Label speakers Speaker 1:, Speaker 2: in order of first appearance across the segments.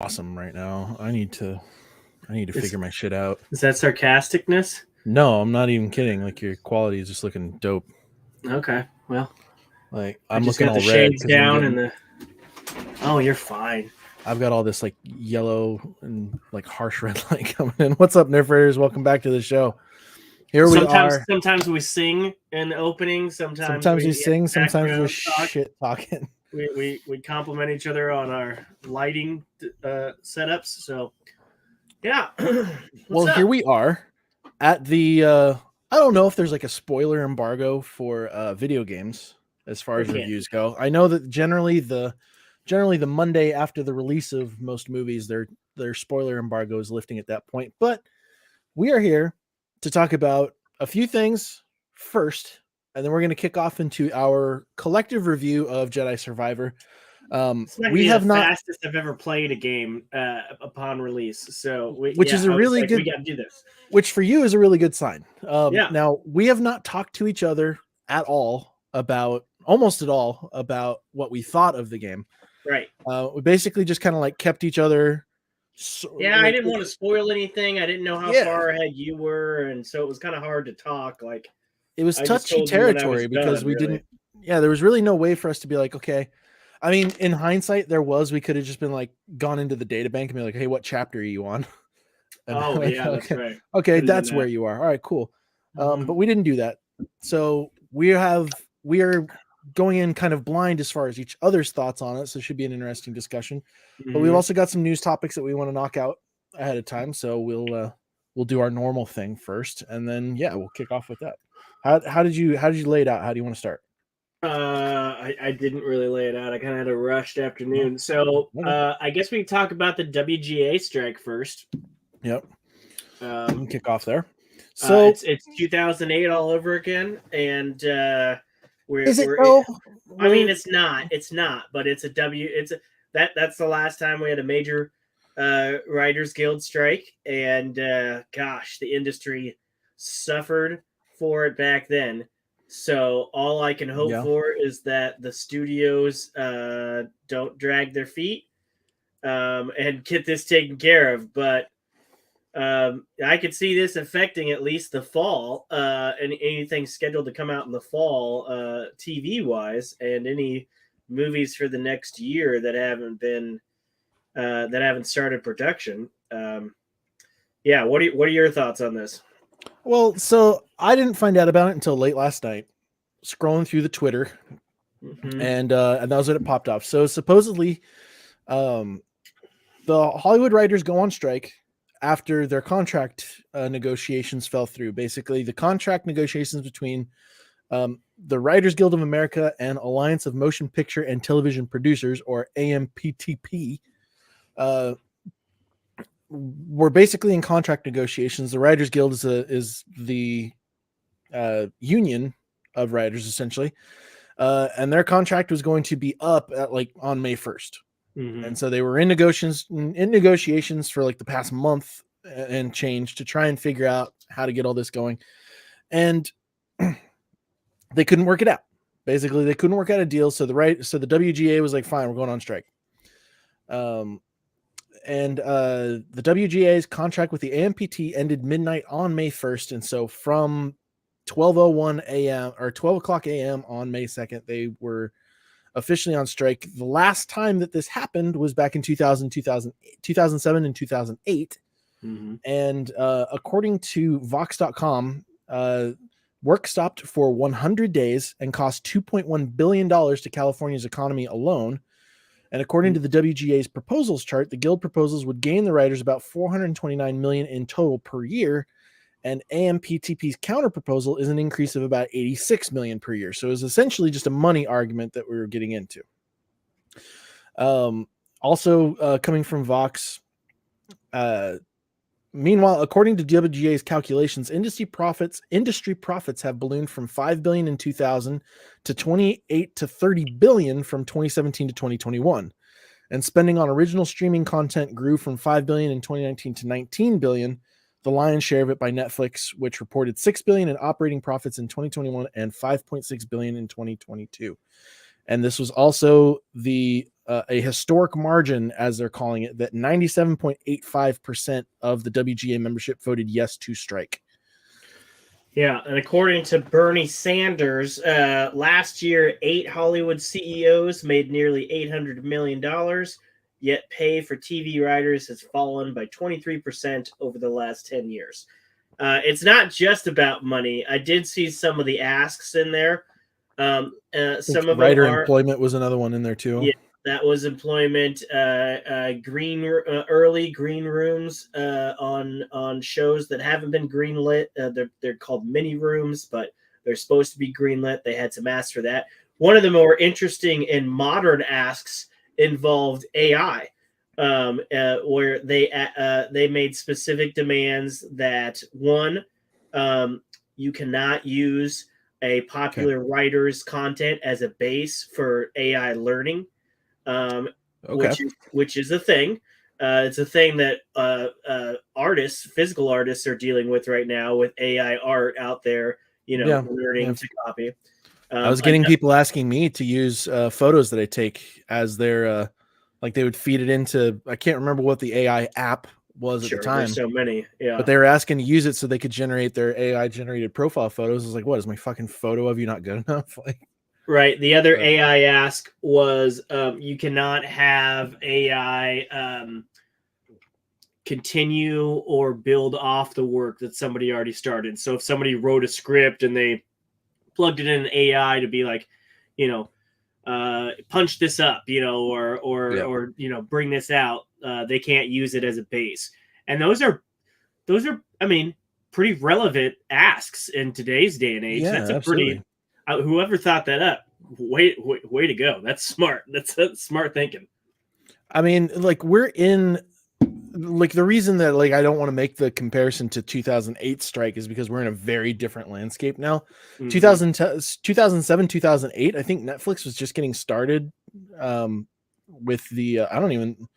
Speaker 1: awesome right now. I need to figure my shit out.
Speaker 2: Is that sarcasticness?
Speaker 1: No, I'm not even kidding. Like your quality is just looking dope.
Speaker 2: Okay, well,
Speaker 1: Like
Speaker 2: I
Speaker 1: I'm
Speaker 2: just
Speaker 1: looking
Speaker 2: got the
Speaker 1: all red
Speaker 2: shades
Speaker 1: because I'm
Speaker 2: down and
Speaker 1: getting.
Speaker 2: the. Oh, you're fine.
Speaker 1: I've got all this like yellow and like harsh red light coming in. What's up, Nerfherders? Welcome back to the show. Here we are.
Speaker 2: Sometimes we sing in the opening. Sometimes
Speaker 1: Sometimes we
Speaker 2: we
Speaker 1: sing. Sometimes we're
Speaker 2: background talk.
Speaker 1: shit talking.
Speaker 2: We compliment each other on our lighting setups. So yeah,
Speaker 1: Well, here we are at the. I don't know if there's like a spoiler embargo for video games as far as reviews go. I know that generally the Monday after the release of most movies, their spoiler embargo is lifting at that point. But we are here to talk about a few things first, and then we're going to kick off into our collective review of Jedi Survivor.
Speaker 2: We have the fastest I've ever played a game upon release. So
Speaker 1: which is a really good.
Speaker 2: We got to do this.
Speaker 1: Which for you is a really good sign.
Speaker 2: Yeah.
Speaker 1: Now we have not talked to each other at all about what we thought of the game.
Speaker 2: Right.
Speaker 1: We basically just kind of like kept each other.
Speaker 2: I didn't want to spoil anything. I didn't know how far ahead you were, and so it was kind of hard to talk. Like
Speaker 1: it was touchy territory because we didn't. Yeah, there was really no way for us to be like, okay. I mean, in hindsight, we could have just been like gone into the data bank and be like, hey, what chapter are you on?
Speaker 2: And
Speaker 1: that's
Speaker 2: right.
Speaker 1: Okay, that's where you are. All right, cool. But we didn't do that. So we are going in kind of blind as far as each other's thoughts on it. So it should be an interesting discussion. But we've also got some news topics that we want to knock out ahead of time. So we'll do our normal thing first, and then we'll kick off with that. How did you lay it out? How do you want to start?
Speaker 2: I didn't really lay it out. I kind of had a rushed afternoon. So I guess we can talk about the WGA strike first.
Speaker 1: Yep. We can kick off there. So
Speaker 2: it's 2008 all over again, and
Speaker 1: is it though?
Speaker 2: I mean, it's not, but it's that's the last time we had a major Writers Guild strike, and gosh, the industry suffered for it back then. So all I can hope for is that the studios don't drag their feet and get this taken care of. But I could see this affecting at least the fall and anything scheduled to come out in the fall TV wise, and any movies for the next year that haven't started production. What are your thoughts on this?
Speaker 1: Well, so I didn't find out about it until late last night, scrolling through the Twitter, and that was when it popped up. So supposedly, the Hollywood writers go on strike after their contract negotiations fell through. Basically, the contract negotiations between the Writers Guild of America and Alliance of Motion Picture and Television Producers, or AMPTP, we're basically in contract negotiations. The Writers Guild is the union of writers, essentially, and their contract was going to be up at on May 1st, and so they were in negotiations for like the past month and change to try and figure out how to get all this going, and they couldn't work it out. Basically, they couldn't work out a deal. So the WGA was like, "Fine, we're going on strike." And the WGA's contract with the AMPT ended midnight on May 1st. And so from 12:01 a.m. or 12 o'clock a.m. on May 2nd, they were officially on strike. The last time that this happened was back in 2007 and 2008. And according to Vox.com, work stopped for 100 days and cost $2.1 billion to California's economy alone. And according to the WGA's proposals chart, the guild proposals would gain the writers about $429 million in total per year, and AMPTP's counter proposal is an increase of about $86 million per year. So it's essentially just a money argument that we were getting into. Also, coming from Vox, meanwhile, according to WGA's calculations, industry profits have ballooned from $5 billion in 2000 to $28 to $30 billion from 2017 to 2021. And spending on original streaming content grew from $5 billion in 2019 to $19 billion, the lion's share of it by Netflix, which reported $6 billion in operating profits in 2021 and $5.6 billion in 2022. And this was also the a historic margin, as they're calling it, that 97.85% of the WGA membership voted yes to strike.
Speaker 2: Yeah, and according to Bernie Sanders, last year, 8 Hollywood CEOs made nearly $800 million, yet pay for TV writers has fallen by 23% over the last 10 years. It's not just about money. I did see some of the asks in there. Some of them
Speaker 1: Writer
Speaker 2: are
Speaker 1: employment was another one in there too.
Speaker 2: Yeah, that was employment. Early green rooms on shows that haven't been greenlit. They're called mini rooms, but they're supposed to be greenlit. They had some asks for that. One of the more interesting and modern asks involved AI, where they made specific demands that one, you cannot use a popular writer's content as a base for AI learning, which is a thing. It's a thing that physical artists are dealing with right now with AI art out there, learning to copy.
Speaker 1: I was getting people asking me to use photos that I take as their, like they would feed it into, I can't remember what the AI app was at the time.
Speaker 2: There's so many, yeah.
Speaker 1: But they were asking to use it so they could generate their AI generated profile photos. I was like, what, is my fucking photo of you not good enough? Like,
Speaker 2: right. The other AI ask was you cannot have AI continue or build off the work that somebody already started. So if somebody wrote a script and they plugged it in an AI to be like, punch this up, or bring this out, they can't use it as a base. And those are, I mean, pretty relevant asks in today's day and age.
Speaker 1: Yeah,
Speaker 2: that's a
Speaker 1: absolutely.
Speaker 2: pretty, whoever thought that up, way to go. That's smart. That's smart thinking.
Speaker 1: I mean, like we're in, like the reason that like I don't want to make the comparison to 2008 strike is because we're in a very different landscape now. 2007, 2008, I think Netflix was just getting started with the I don't even,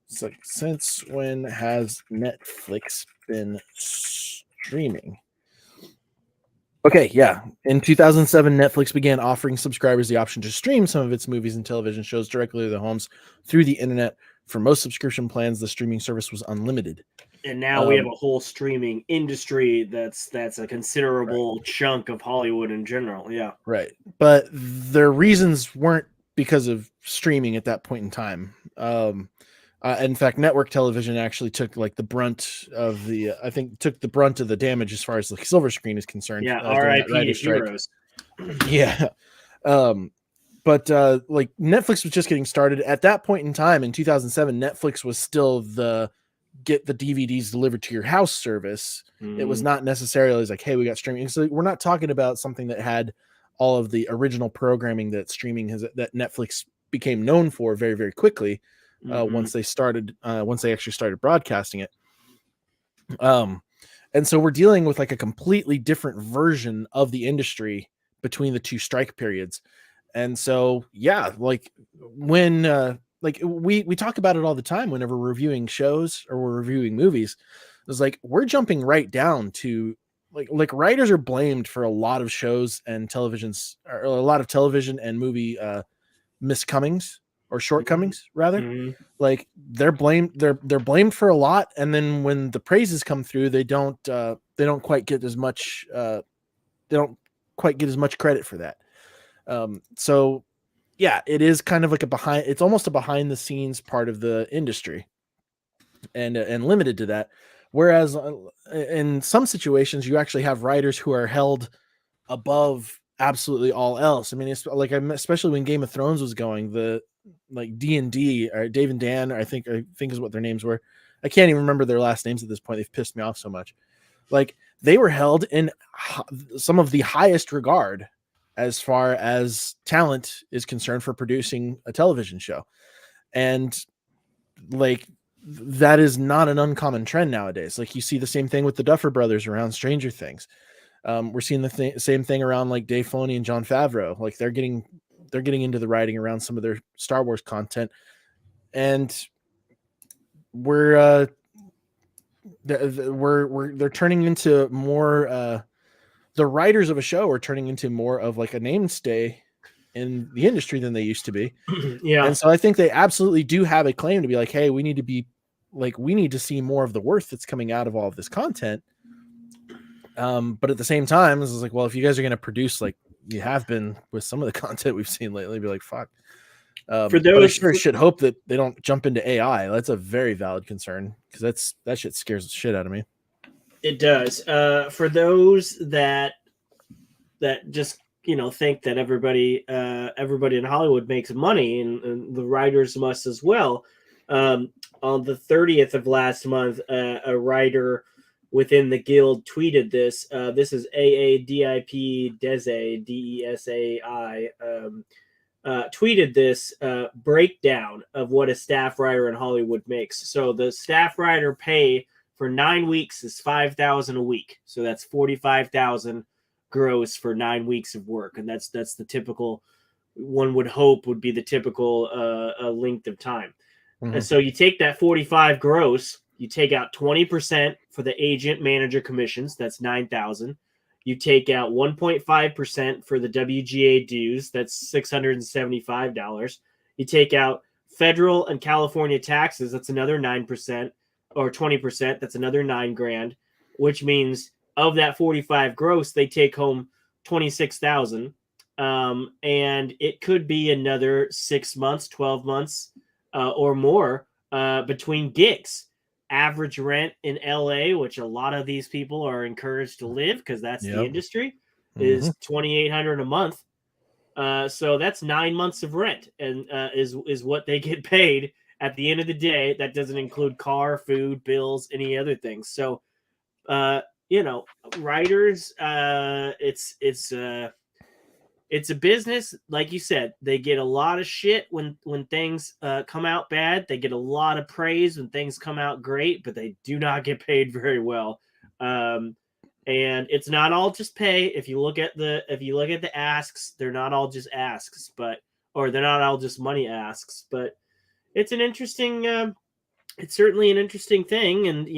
Speaker 1: it's like, since when has Netflix been streaming? Okay, yeah. In 2007, Netflix began offering subscribers the option to stream some of its movies and television shows directly to their homes through the internet. For most subscription plans, the streaming service was unlimited.
Speaker 2: And now we have a whole streaming industry that's a considerable chunk of Hollywood in general. Yeah.
Speaker 1: Right. But their reasons weren't because of streaming at that point in time. In fact, network television actually took like the brunt of the, I think took the brunt of the damage as far as the silver screen is concerned.
Speaker 2: Yeah. R.I.P. to heroes.
Speaker 1: Yeah. But like Netflix was just getting started at that point in time. In 2007, Netflix was still the get the DVDs delivered to your house service. It was not necessarily like, hey, we got streaming. So we're not talking about something that had all of the original programming that streaming has, that Netflix became known for very, very quickly once they actually started broadcasting it. And so we're dealing with like a completely different version of the industry between the two strike periods. And so, yeah, like when, like we talk about it all the time whenever we're reviewing shows or we're reviewing movies. It's like we're jumping right down to like writers are blamed for a lot of shows and televisions, or a lot of television and movie miscomings or shortcomings rather. Like they're blamed for a lot, and then when the praises come through, they don't quite get as much credit for that. So yeah, it is kind of like it's almost a behind the scenes part of the industry, and limited to that. Whereas in some situations, you actually have writers who are held above absolutely all else. I mean, it's like, especially when Game of Thrones was going, the like D&D or Dave and Dan, I think is what their names were. I can't even remember their last names at this point. They've pissed me off so much. Like they were held in some of the highest regard as far as talent is concerned for producing a television show. And like, that is not an uncommon trend nowadays. Like you see the same thing with the Duffer Brothers around Stranger Things. We're seeing the same thing around like Dave Filoni and Jon Favreau. Like they're getting into the writing around some of their Star Wars content, and they're turning into more, the writers of a show are turning into more of like a mainstay in the industry than they used to be.
Speaker 2: Yeah.
Speaker 1: And so I think they absolutely do have a claim to be like, hey, we need to see more of the worth that's coming out of all of this content. But at the same time, it's like, well, if you guys are going to produce like you have been with some of the content we've seen lately, be like, fuck.
Speaker 2: For
Speaker 1: But I
Speaker 2: those,
Speaker 1: sure should hope that they don't jump into AI. That's a very valid concern because that shit scares the shit out of me.
Speaker 2: it does. For those that just think that everybody in Hollywood makes money, and the writers must as well. On the 30th of last month, a writer within the guild tweeted this. This is AADIP Desai DESAI. Tweeted this breakdown of what a staff writer in Hollywood makes. So the staff writer pay for 9 weeks is $5,000 a week. So that's $45,000 gross for 9 weeks of work, and that's the typical. One would hope would be the typical length of time. And so you take that 45 gross, you take out 20% for the agent manager commissions. That's 9,000. You take out 1.5% for the WGA dues. That's $675. You take out federal and California taxes. That's another 9% or 20%. That's another $9,000, which means of that 45 gross, they take home 26,000. And it could be another 6 months, 12 months or more between gigs. Average rent in LA, which a lot of these people are encouraged to live because that's the industry, is $2,800 a month. So that's 9 months of rent, and is what they get paid at the end of the day. That doesn't include car, food, bills, any other things. So, writers, it's a business. Like you said, they get a lot of shit when things come out bad. They get a lot of praise when things come out great, but they do not get paid very well. And it's not all just pay. If you look at the asks, they're not all just asks, or they're not all just money asks. But it's an interesting. It's certainly an interesting thing, and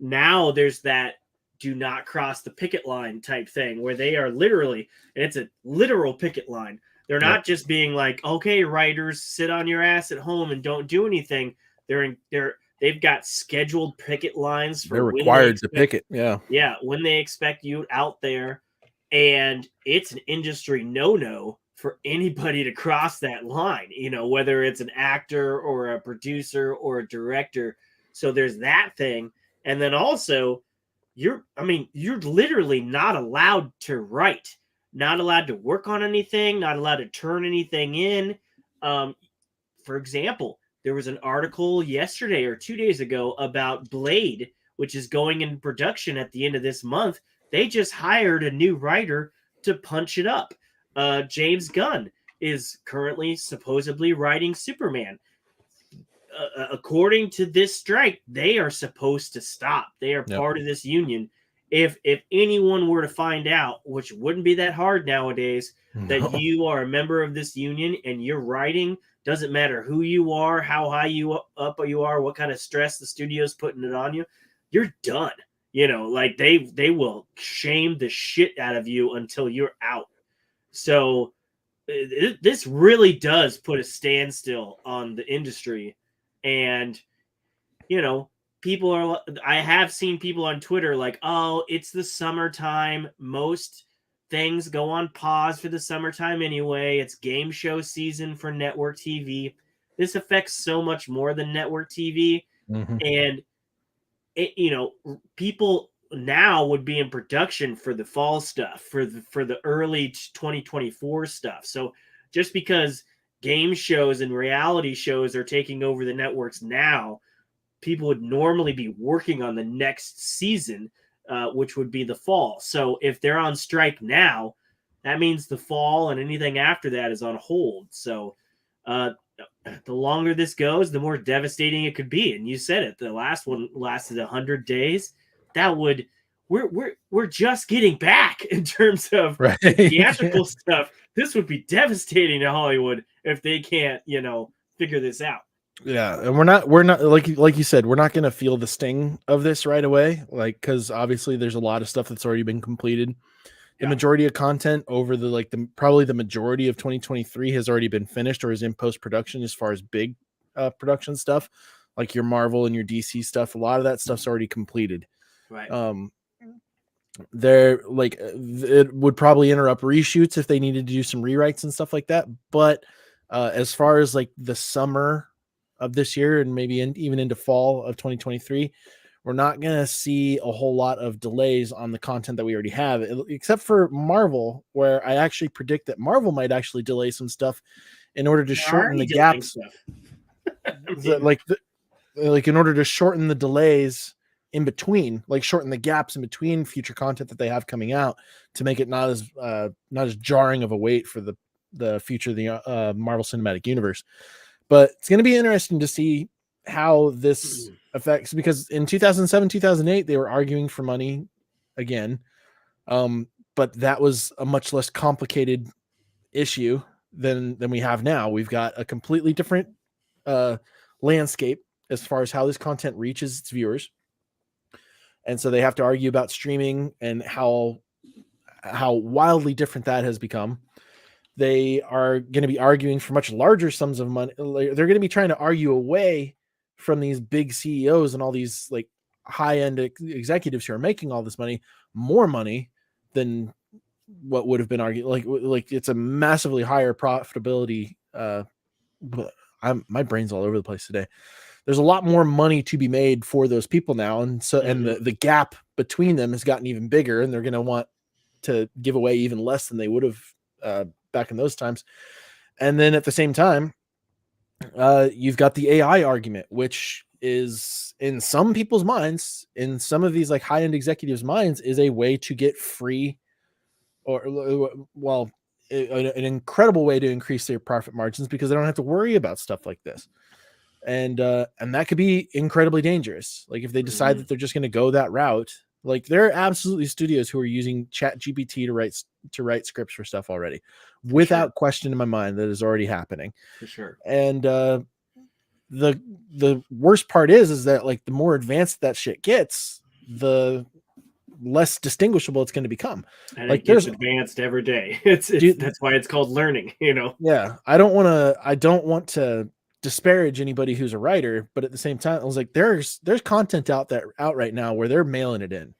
Speaker 2: now there's that do not cross the picket line type thing where they are literally, and it's a literal picket line. They're not just being like, okay, writers, sit on your ass at home and don't do anything. They've got scheduled picket lines for
Speaker 1: they're required to picket.
Speaker 2: Yeah. When they expect you out there, and it's an industry no for anybody to cross that line, whether it's an actor or a producer or a director. So there's that thing. And then also, you're literally not allowed to write, not allowed to work on anything, not allowed to turn anything in. For example, there was an article yesterday or 2 days ago about Blade, which is going in production at the end of this month. They just hired a new writer to punch it up. James Gunn is currently supposedly writing Superman. According to this strike, they are supposed to stop. They are part of this union. If anyone were to find out, which wouldn't be that hard nowadays, that you are a member of this union and you're writing, doesn't matter who you are, how high up you are, what kind of stress the studio's putting it on you, you're done. Like they will shame the shit out of you until you're out. So this really does put a standstill on the industry. And, I have seen people on Twitter like, oh, it's the summertime. Most things go on pause for the summertime anyway. It's game show season for network TV. This affects so much more than network TV. And, people now would be in production for the fall stuff, for the early 2024 stuff. So just because game shows and reality shows are taking over the networks now, people would normally be working on the next season, which would be the fall. So if they're on strike now, that means the fall and anything after that is on hold. So the longer this goes, the more devastating it could be. And you said it, the last one lasted 100 days. We're just getting back in terms of theatrical stuff. This would be devastating to Hollywood if they can't, figure this out.
Speaker 1: Yeah, and we're not like you said, we're not going to feel the sting of this right away, like because obviously there's a lot of stuff that's already been completed. The majority of content over the probably the majority of 2023 has already been finished or is in post production as far as big production stuff, like your Marvel and your DC stuff. A lot of that stuff's already completed.
Speaker 2: Right.
Speaker 1: They're like, it would probably interrupt reshoots if they needed to do some rewrites and stuff like that. But as far as like the summer of this year and maybe even into fall of 2023, we're not going to see a whole lot of delays on the content that we already have, except for Marvel, where I actually predict that Marvel might actually delay some stuff in order to shorten the gaps. Like in order to shorten the delays in between, like shorten the gaps in between future content that they have coming out to make it not as jarring of a wait for the future of the Marvel Cinematic Universe. But it's going to be interesting to see how this affects, because in 2007, 2008, they were arguing for money again. But that was a much less complicated issue than we have now. We've got a completely different landscape as far as how this content reaches its viewers. And so they have to argue about streaming and how wildly different that has become. They are going to be arguing for much larger sums of money. They're going to be trying to argue away from these big CEOs and all these like high-end executives who are making all this money, more money than what would have been argued. Like it's a massively higher profitability. My brain's all over the place today. There's a lot more money to be made for those people now. And so, and the gap between them has gotten even bigger, and they're going to want to give away even less than they would have back in those times. And then at the same time, you've got the AI argument, which is in some people's minds, in some of these like high-end executives' minds, is a way to get free an incredible way to increase their profit margins, because they don't have to worry about stuff like this. And that could be incredibly dangerous. Like if they decide that they're just going to go that route, like there are absolutely studios who are using ChatGPT to write scripts for stuff already, without question in my mind. That is already happening
Speaker 2: for sure.
Speaker 1: And the worst part is that like the more advanced that shit gets, the less distinguishable it's going to become.
Speaker 2: And
Speaker 1: like
Speaker 2: it gets advanced every day. That's why it's called learning, you know?
Speaker 1: Yeah. I don't want to disparage anybody who's a writer, but at the same time, I was like, there's content out right now where they're mailing it in.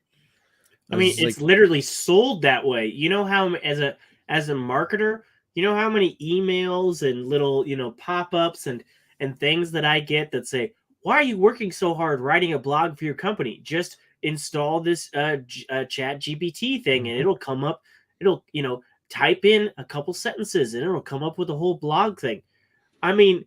Speaker 2: I mean, it's literally sold that way. You know how, as a marketer, you know how many emails and little, pop-ups and things that I get that say, why are you working so hard writing a blog for your company? Just install this chat GPT thing and it'll come up. It'll, type in a couple sentences and it'll come up with a whole blog thing. I mean,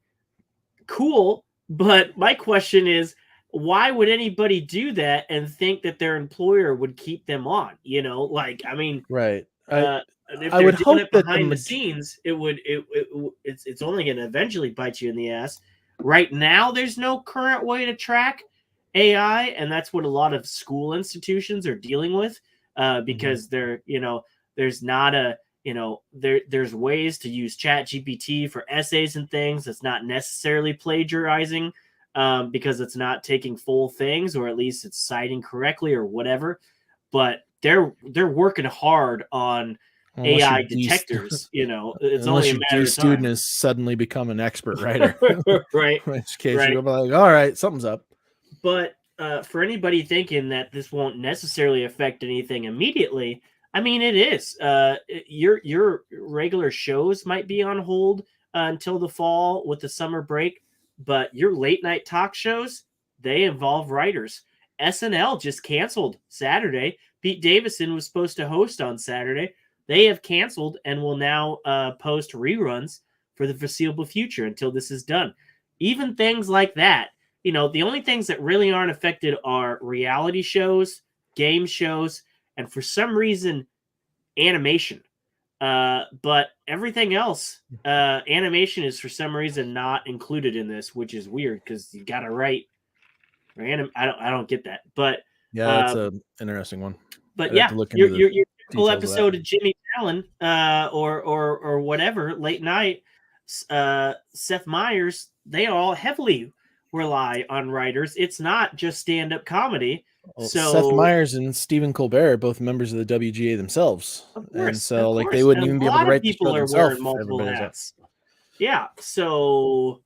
Speaker 2: cool. But my question is, why would anybody do that and think that their employer would keep them on? I mean,
Speaker 1: right.
Speaker 2: If they're doing it behind the scenes, it's only going to eventually bite you in the ass. Right now, there's no current way to track AI, and that's what a lot of school institutions are dealing with, because there's not a there's ways to use ChatGPT for essays and things that's not necessarily plagiarizing, because it's not taking full things, or at least it's citing correctly or whatever. But they're working hard on AI detectors. It's only a matter of time.
Speaker 1: Student has suddenly become an expert writer,
Speaker 2: right?
Speaker 1: In which case you're like, all right, something's up.
Speaker 2: But for anybody thinking that this won't necessarily affect anything immediately, I mean, it is. Your regular shows might be on hold until the fall with the summer break, but your late night talk shows, they involve writers. SNL just canceled Saturday. Pete Davidson was supposed to host on Saturday. They have canceled and will now post reruns for the foreseeable future until this is done. Even things like that, the only things that really aren't affected are reality shows, game shows, and for some reason, animation. But everything else, animation is for some reason not included in this, which is weird because you got to write. I don't get that, but
Speaker 1: yeah, that's an interesting one.
Speaker 2: But yeah, your typical episode of Jimmy Fallon, or whatever late night, Seth Meyers, they are all heavily rely on writers. It's not just stand-up comedy.
Speaker 1: Well, Seth
Speaker 2: So
Speaker 1: Meyers and Stephen Colbert are both members of the WGA themselves, and
Speaker 2: of
Speaker 1: so like they
Speaker 2: course,
Speaker 1: wouldn't
Speaker 2: and
Speaker 1: even
Speaker 2: a
Speaker 1: be able to
Speaker 2: lot of
Speaker 1: write the show
Speaker 2: people are
Speaker 1: themselves
Speaker 2: wearing
Speaker 1: if
Speaker 2: multiple
Speaker 1: everybody was up.
Speaker 2: hats. Yeah, so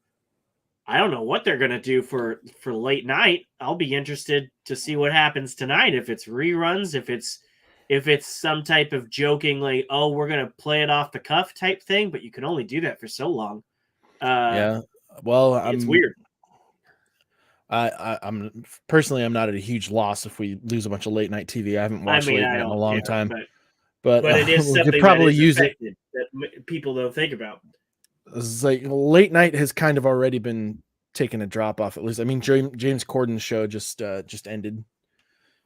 Speaker 2: I don't know what they're gonna do for late night. I'll be interested to see what happens tonight. If it's reruns, if it's some type of joking like, oh, we're gonna play it off the cuff type thing, but you can only do that for so long.
Speaker 1: Yeah, well,
Speaker 2: It's weird.
Speaker 1: I'm personally I'm not at a huge loss if we lose a bunch of late night TV. I haven't
Speaker 2: I
Speaker 1: watched
Speaker 2: mean,
Speaker 1: late
Speaker 2: I
Speaker 1: night in a
Speaker 2: don't
Speaker 1: long
Speaker 2: care,
Speaker 1: time, but
Speaker 2: but it is
Speaker 1: we could
Speaker 2: something that
Speaker 1: probably
Speaker 2: is
Speaker 1: use it.
Speaker 2: affected that people don't think about.
Speaker 1: It's like late night has kind of already been taking a drop off. At least, I mean, James Corden's show just ended.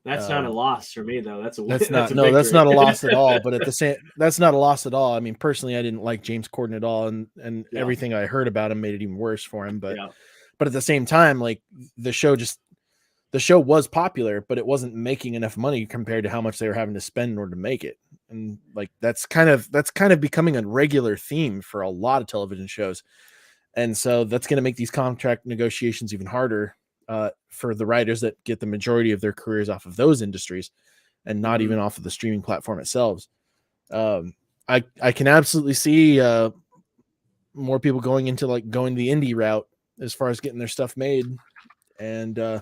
Speaker 2: That's not a loss for me, though. That's a
Speaker 1: That's
Speaker 2: that's
Speaker 1: not
Speaker 2: a
Speaker 1: no, that's
Speaker 2: victory.
Speaker 1: not a loss at all. But at the same, that's not a loss at all. I mean, personally, I didn't like James Corden at all, and
Speaker 2: Yeah.
Speaker 1: everything I heard about him made it even worse for him. But
Speaker 2: Yeah.
Speaker 1: but at the same time, like the show was popular, but it wasn't making enough money compared to how much they were having to spend in order to make it. And like that's kind of becoming a regular theme for a lot of television shows. And so that's going to make these contract negotiations even harder for the writers that get the majority of their careers off of those industries and not even off of the streaming platform itself. I can absolutely see more people going into going the indie route as far as getting their stuff made and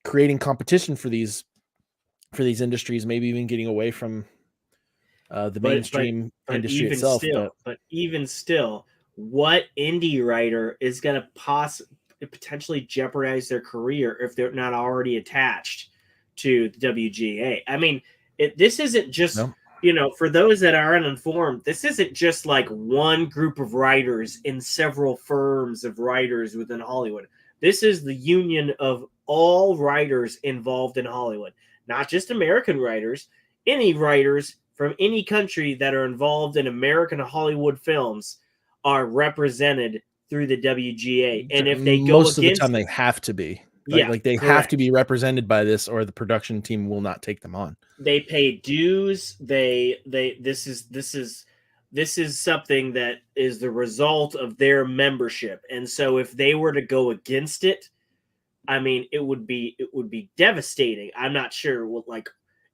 Speaker 1: creating competition for these industries, maybe even getting away from the mainstream industry
Speaker 2: even
Speaker 1: itself.
Speaker 2: Even still, what indie writer is going to potentially jeopardize their career if they're not already attached to the WGA? I mean, this isn't just, for those that are uninformed, this isn't just like one group of writers in several firms of writers within Hollywood. This is the union of all writers involved in Hollywood, not just American writers, any writers from any country that are involved in American Hollywood films are represented through the WGA. And if they go
Speaker 1: most of the time, they have to be. Like they have to be represented by this, or the production team will not take them on.
Speaker 2: They pay dues. This is something that is the result of their membership. And so if they were to go against it, I mean, it would be devastating. I'm not sure what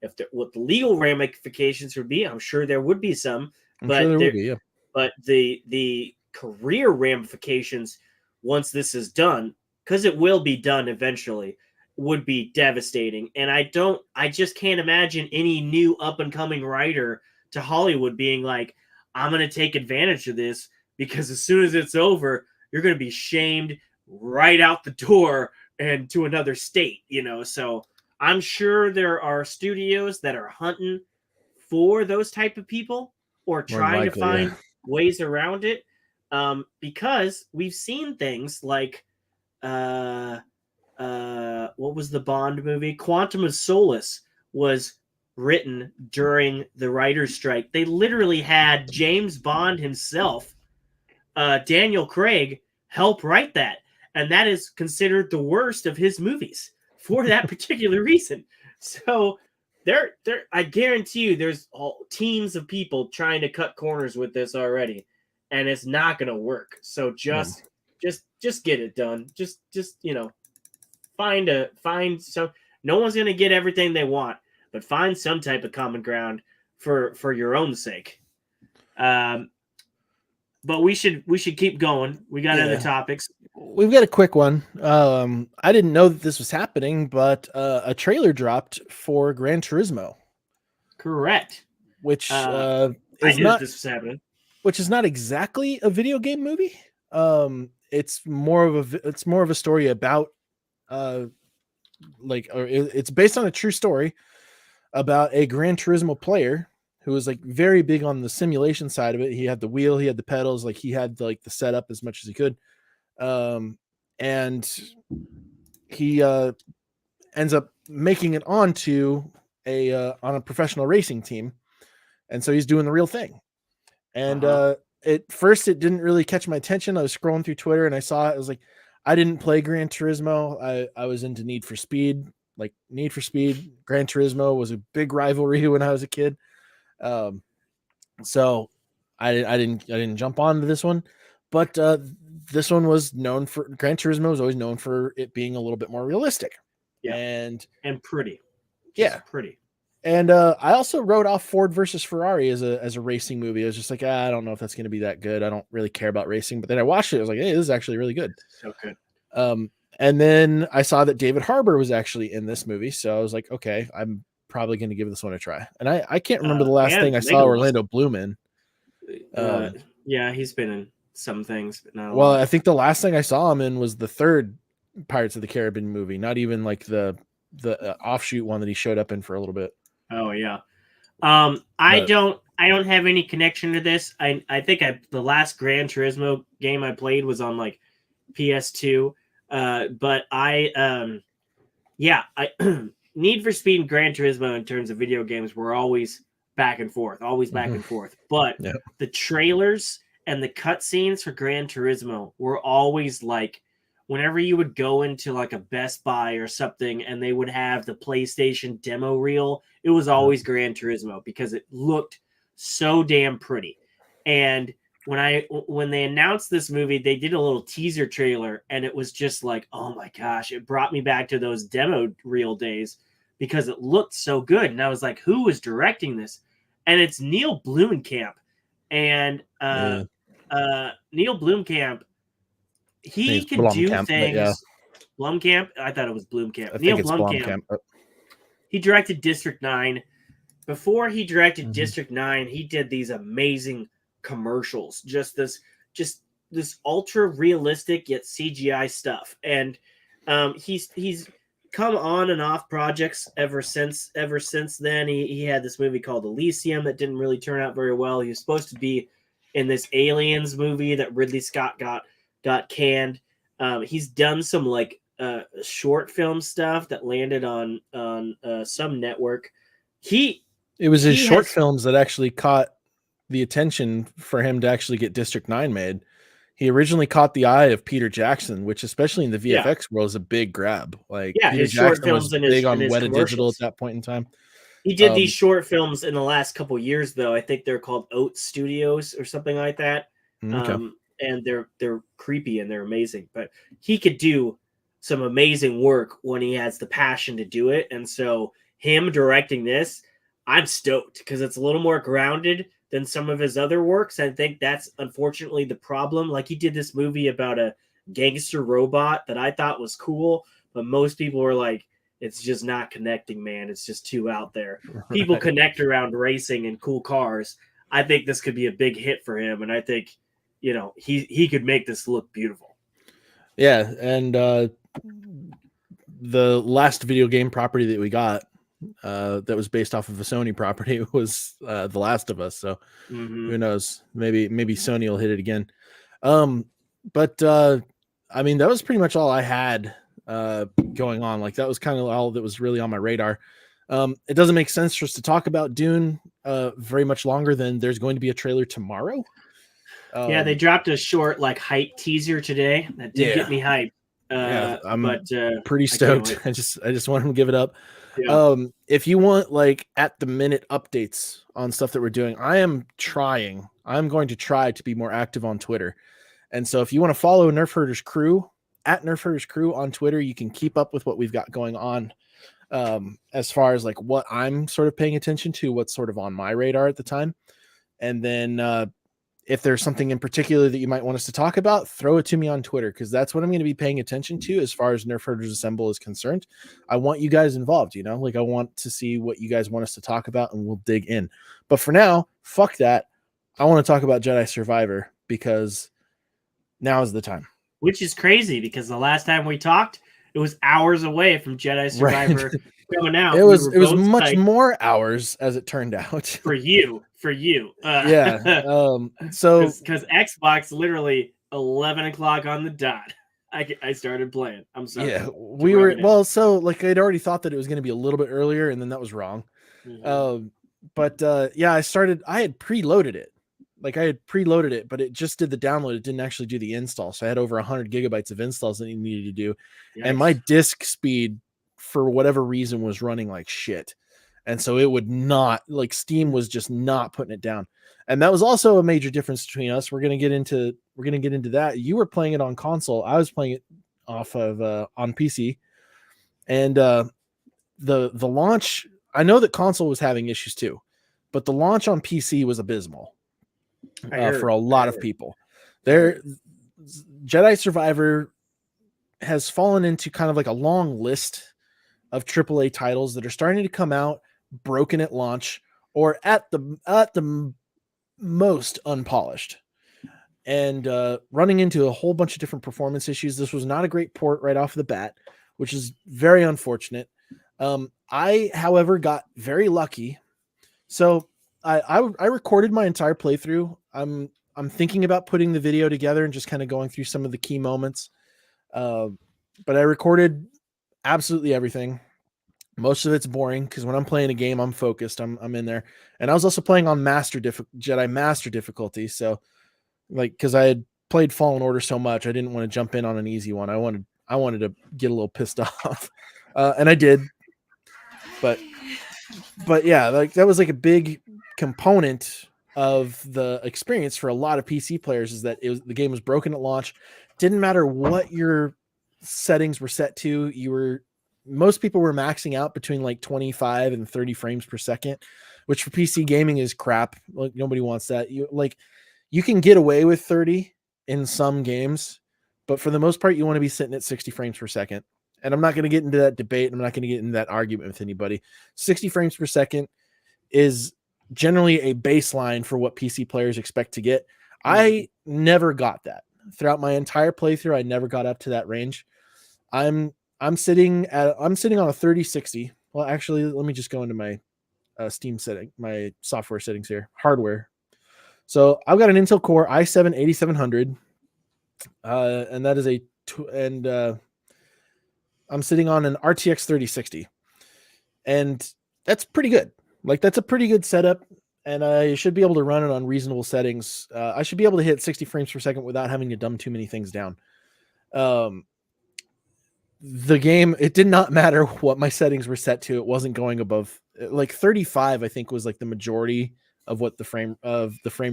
Speaker 2: the legal ramifications would be. I'm sure there would be some, but
Speaker 1: sure there would be, yeah.
Speaker 2: But the career ramifications once this is done, because it will be done eventually, would be devastating. And I just can't imagine any new up and coming writer to Hollywood being like, I'm going to take advantage of this, because as soon as it's over, you're going to be shamed right out the door and to another state, So I'm sure there are studios that are hunting for those type of people or trying to find ways around it, because we've seen things like what was the Bond movie? Quantum of Solace was written during the writer's strike. They literally had James Bond himself, Daniel Craig, help write that. And that is considered the worst of his movies for that particular reason. So I guarantee you there's teams of people trying to cut corners with this already, and it's not going to work. So just get it done. Just find some. No one's going to get everything they want, but find some type of common ground for your own sake. But we should keep going. We got other topics.
Speaker 1: We've got a quick one. I didn't know that this was happening, but a trailer dropped for Gran Turismo.
Speaker 2: Correct.
Speaker 1: Which
Speaker 2: I knew this was happening.
Speaker 1: Which is not exactly a video game movie. It's more of a story about it's based on a true story about a Gran Turismo player who was like very big on the simulation side of it. He had the wheel, he had the pedals, like he had like the setup as much as he could. And he ends up making it onto on a professional racing team. And so he's doing the real thing. And at first it didn't really catch my attention. I was scrolling through Twitter and I saw it. I was like, I didn't play Gran Turismo. I was into Need for Speed. Like Need for Speed, Gran Turismo was a big rivalry when I was a kid. So I didn't jump onto this one, but this one was known for Gran Turismo was always known for it being a little bit more realistic.
Speaker 2: Yeah.
Speaker 1: And
Speaker 2: pretty.
Speaker 1: Just
Speaker 2: pretty.
Speaker 1: And I also wrote off Ford versus Ferrari as a racing movie. I was just like, I don't know if that's going to be that good. I don't really care about racing. But then I watched it. I was like, hey, this is actually really good.
Speaker 2: So good.
Speaker 1: And then I saw that David Harbour was actually in this movie. So I was like, okay, I'm probably going to give this one a try. And I can't remember the last thing I saw Orlando Bloom in.
Speaker 2: Yeah, he's been in some things, but not a
Speaker 1: well,
Speaker 2: lot.
Speaker 1: I think the last thing I saw him in was the third Pirates of the Caribbean movie, not even like the offshoot one that he showed up in for a little bit.
Speaker 2: Oh yeah. I don't have any connection to this. I think the last Gran Turismo game I played was on like PS2. But I Need for Speed and Gran Turismo in terms of video games were always back and forth, But the trailers and the cutscenes for Gran Turismo were always like, whenever you would go into like a Best Buy or something and they would have the PlayStation demo reel, it was always Gran Turismo because it looked so damn pretty. And when they announced this movie, they did a little teaser trailer and it was just like, oh my gosh, it brought me back to those demo reel days because it looked so good. And I was like, who was directing this? And it's Neil Blomkamp. And Neil Blomkamp, he could do things. Yeah. Blomkamp? I thought it was Blomkamp. Neil Blomkamp. He directed District 9. Before he directed District 9, he did these amazing commercials. Just this ultra realistic yet CGI stuff. And he's come on and off projects ever since then. He had this movie called Elysium that didn't really turn out very well. He was supposed to be in this Aliens movie that Ridley Scott got canned. He's done some like short film stuff that landed on some network.
Speaker 1: It was his short films that actually caught the attention for him to actually get District 9 made. He originally caught the eye of Peter Jackson, which especially in the VFX world is a big grab. Like Peter Jackson was big on Weta Digital at that point in time.
Speaker 2: He did these short films in the last couple years, though. I think they're called Oat Studios or something like that. Okay. And they're creepy and they're amazing. But he could do some amazing work when he has the passion to do it. And so him directing this, I'm stoked because it's a little more grounded than some of his other works. I think that's unfortunately the problem. Like he did this movie about a gangster robot that I thought was cool, but most people were like, it's just not connecting, man. It's just too out there. People connect around racing and cool cars. I think this could be a big hit for him. And I think, he could make this look beautiful.
Speaker 1: Yeah. And the last video game property that we got that was based off of a Sony property was The Last of Us. So who knows? Maybe Sony will hit it again. But I mean, that was pretty much all I had going on. Like that was kind of all that was really on my radar. It doesn't make sense for us to talk about Dune very much longer than there's going to be a trailer tomorrow.
Speaker 2: Yeah, they dropped a short like hype teaser today that did get me hyped.
Speaker 1: I'm pretty stoked. I just want him to give it up. Yeah. If you want like at the minute updates on stuff that we're doing, I'm going to try to be more active on Twitter. And so if you want to follow Nerfherders Crew at Nerfherders Crew on Twitter, you can keep up with what we've got going on. As far as like what I'm sort of paying attention to, what's sort of on my radar at the time. And then if there's something in particular that you might want us to talk about, throw it to me on Twitter, because that's what I'm going to be paying attention to as far as Nerfherders Assemble is concerned. I want you guys involved, like I want to see what you guys want us to talk about and we'll dig in. But for now, fuck that. I want to talk about Jedi Survivor because now is the time.
Speaker 2: Which is crazy because the last time we talked, it was hours away from Jedi Survivor coming out.
Speaker 1: It was much more hours as it turned out.
Speaker 2: For you.
Speaker 1: Yeah. So
Speaker 2: because Xbox literally 11 o'clock on the dot. I started playing. I'm sorry.
Speaker 1: Yeah, we were so like I'd already thought that it was going to be a little bit earlier, and then that was wrong. But I had preloaded it. Like I had preloaded it, but it just did the download. It didn't actually do the install. So I had over 100 gigabytes of installs that you needed to do. Yikes. And my disk speed, for whatever reason, was running like shit. And so it would not, like, Steam was just not putting it down. And that was also a major difference between us. We're gonna get into that. You were playing it on console. I was playing it off of on PC. And the launch, I know that console was having issues too, but the launch on PC was abysmal for a lot of people. Jedi Survivor has fallen into kind of like a long list of AAA titles that are starting to come out broken at launch or at the most unpolished, and running into a whole bunch of different performance issues. This was not a great port right off the bat, which is very unfortunate. I, however, got very lucky. So I recorded my entire playthrough. I'm thinking about putting the video together and just kind of going through some of the key moments. But I recorded absolutely everything. Most of it's boring because when I'm playing a game, I'm focused. I'm in there, and I was also playing on Jedi Master difficulty. So, like, because I had played Fallen Order so much, I didn't want to jump in on an easy one. I wanted to get a little pissed off, and I did. But yeah, like that was like a big component of the experience for a lot of PC players, is that the game was broken at launch. Didn't matter what your settings were set to. Most people were maxing out between like 25 and 30 frames per second, which for PC gaming is crap. Like, nobody wants that. You can get away with 30 in some games, but for the most part, you want to be sitting at 60 frames per second. And I'm not going to get into that debate. I'm not going to get into that argument with anybody. 60 frames per second is generally a baseline for what PC players expect to get. I never got that throughout my entire playthrough. I never got up to that range. I'm sitting on a 3060. Well, actually, let me just go into my Steam setting, my software settings here, hardware. So I've got an Intel Core i7-8700, and that is I'm sitting on an RTX 3060, and that's pretty good. Like, that's a pretty good setup, and I should be able to run it on reasonable settings. I should be able to hit 60 frames per second without having to dumb too many things down. The game, it did not matter what my settings were set to. It wasn't going above like 35, I think, was like the majority of what the frame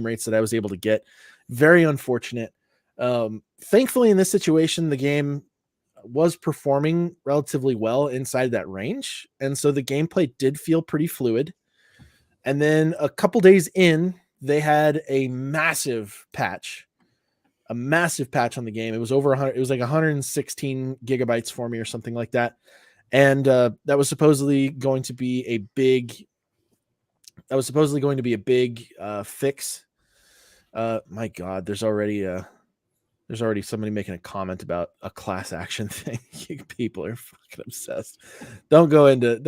Speaker 1: rates that I was able to get. Very unfortunate. Thankfully, in this situation, the game was performing relatively well inside that range, and so the gameplay did feel pretty fluid. And then a couple days in, they had a massive patch on the game. It was over 100. It was like 116 gigabytes for me or something like that. And that was supposedly going to be a big fix. My God, there's already somebody making a comment about a class action thing. You people are fucking obsessed. Don't go into.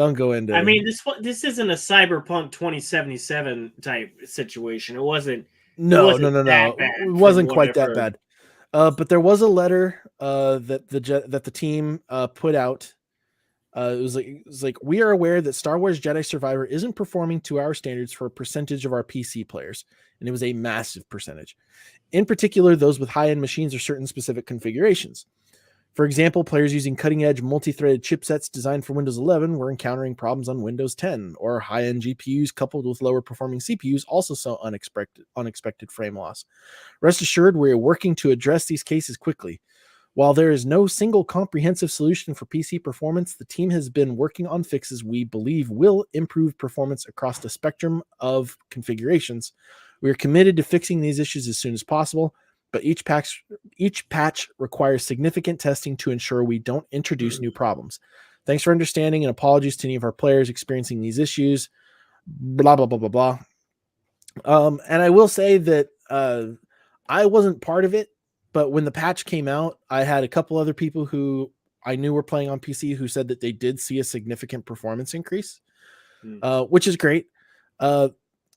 Speaker 2: I mean, this isn't a Cyberpunk 2077 type situation. It wasn't.
Speaker 1: No. It wasn't quite that bad. But there was a letter that the team put out. It was like, we are aware that Star Wars Jedi Survivor isn't performing to our standards for a percentage of our PC players, and it was a massive percentage. In particular, those with high-end machines or certain specific configurations. For example, players using cutting-edge multi-threaded chipsets designed for Windows 11 were encountering problems on Windows 10, or high-end GPUs coupled with lower-performing CPUs also saw unexpected frame loss. Rest assured, we are working to address these cases quickly. While there is no single comprehensive solution for PC performance, the team has been working on fixes we believe will improve performance across the spectrum of configurations. We are committed to fixing these issues as soon as possible, but each patch requires significant testing to ensure we don't introduce new problems. Thanks for understanding, and apologies to any of our players experiencing these issues. Blah, blah, blah, blah, blah. And I will say that I wasn't part of it, but when the patch came out, I had a couple other people who I knew were playing on PC who said that they did see a significant performance increase, which is great.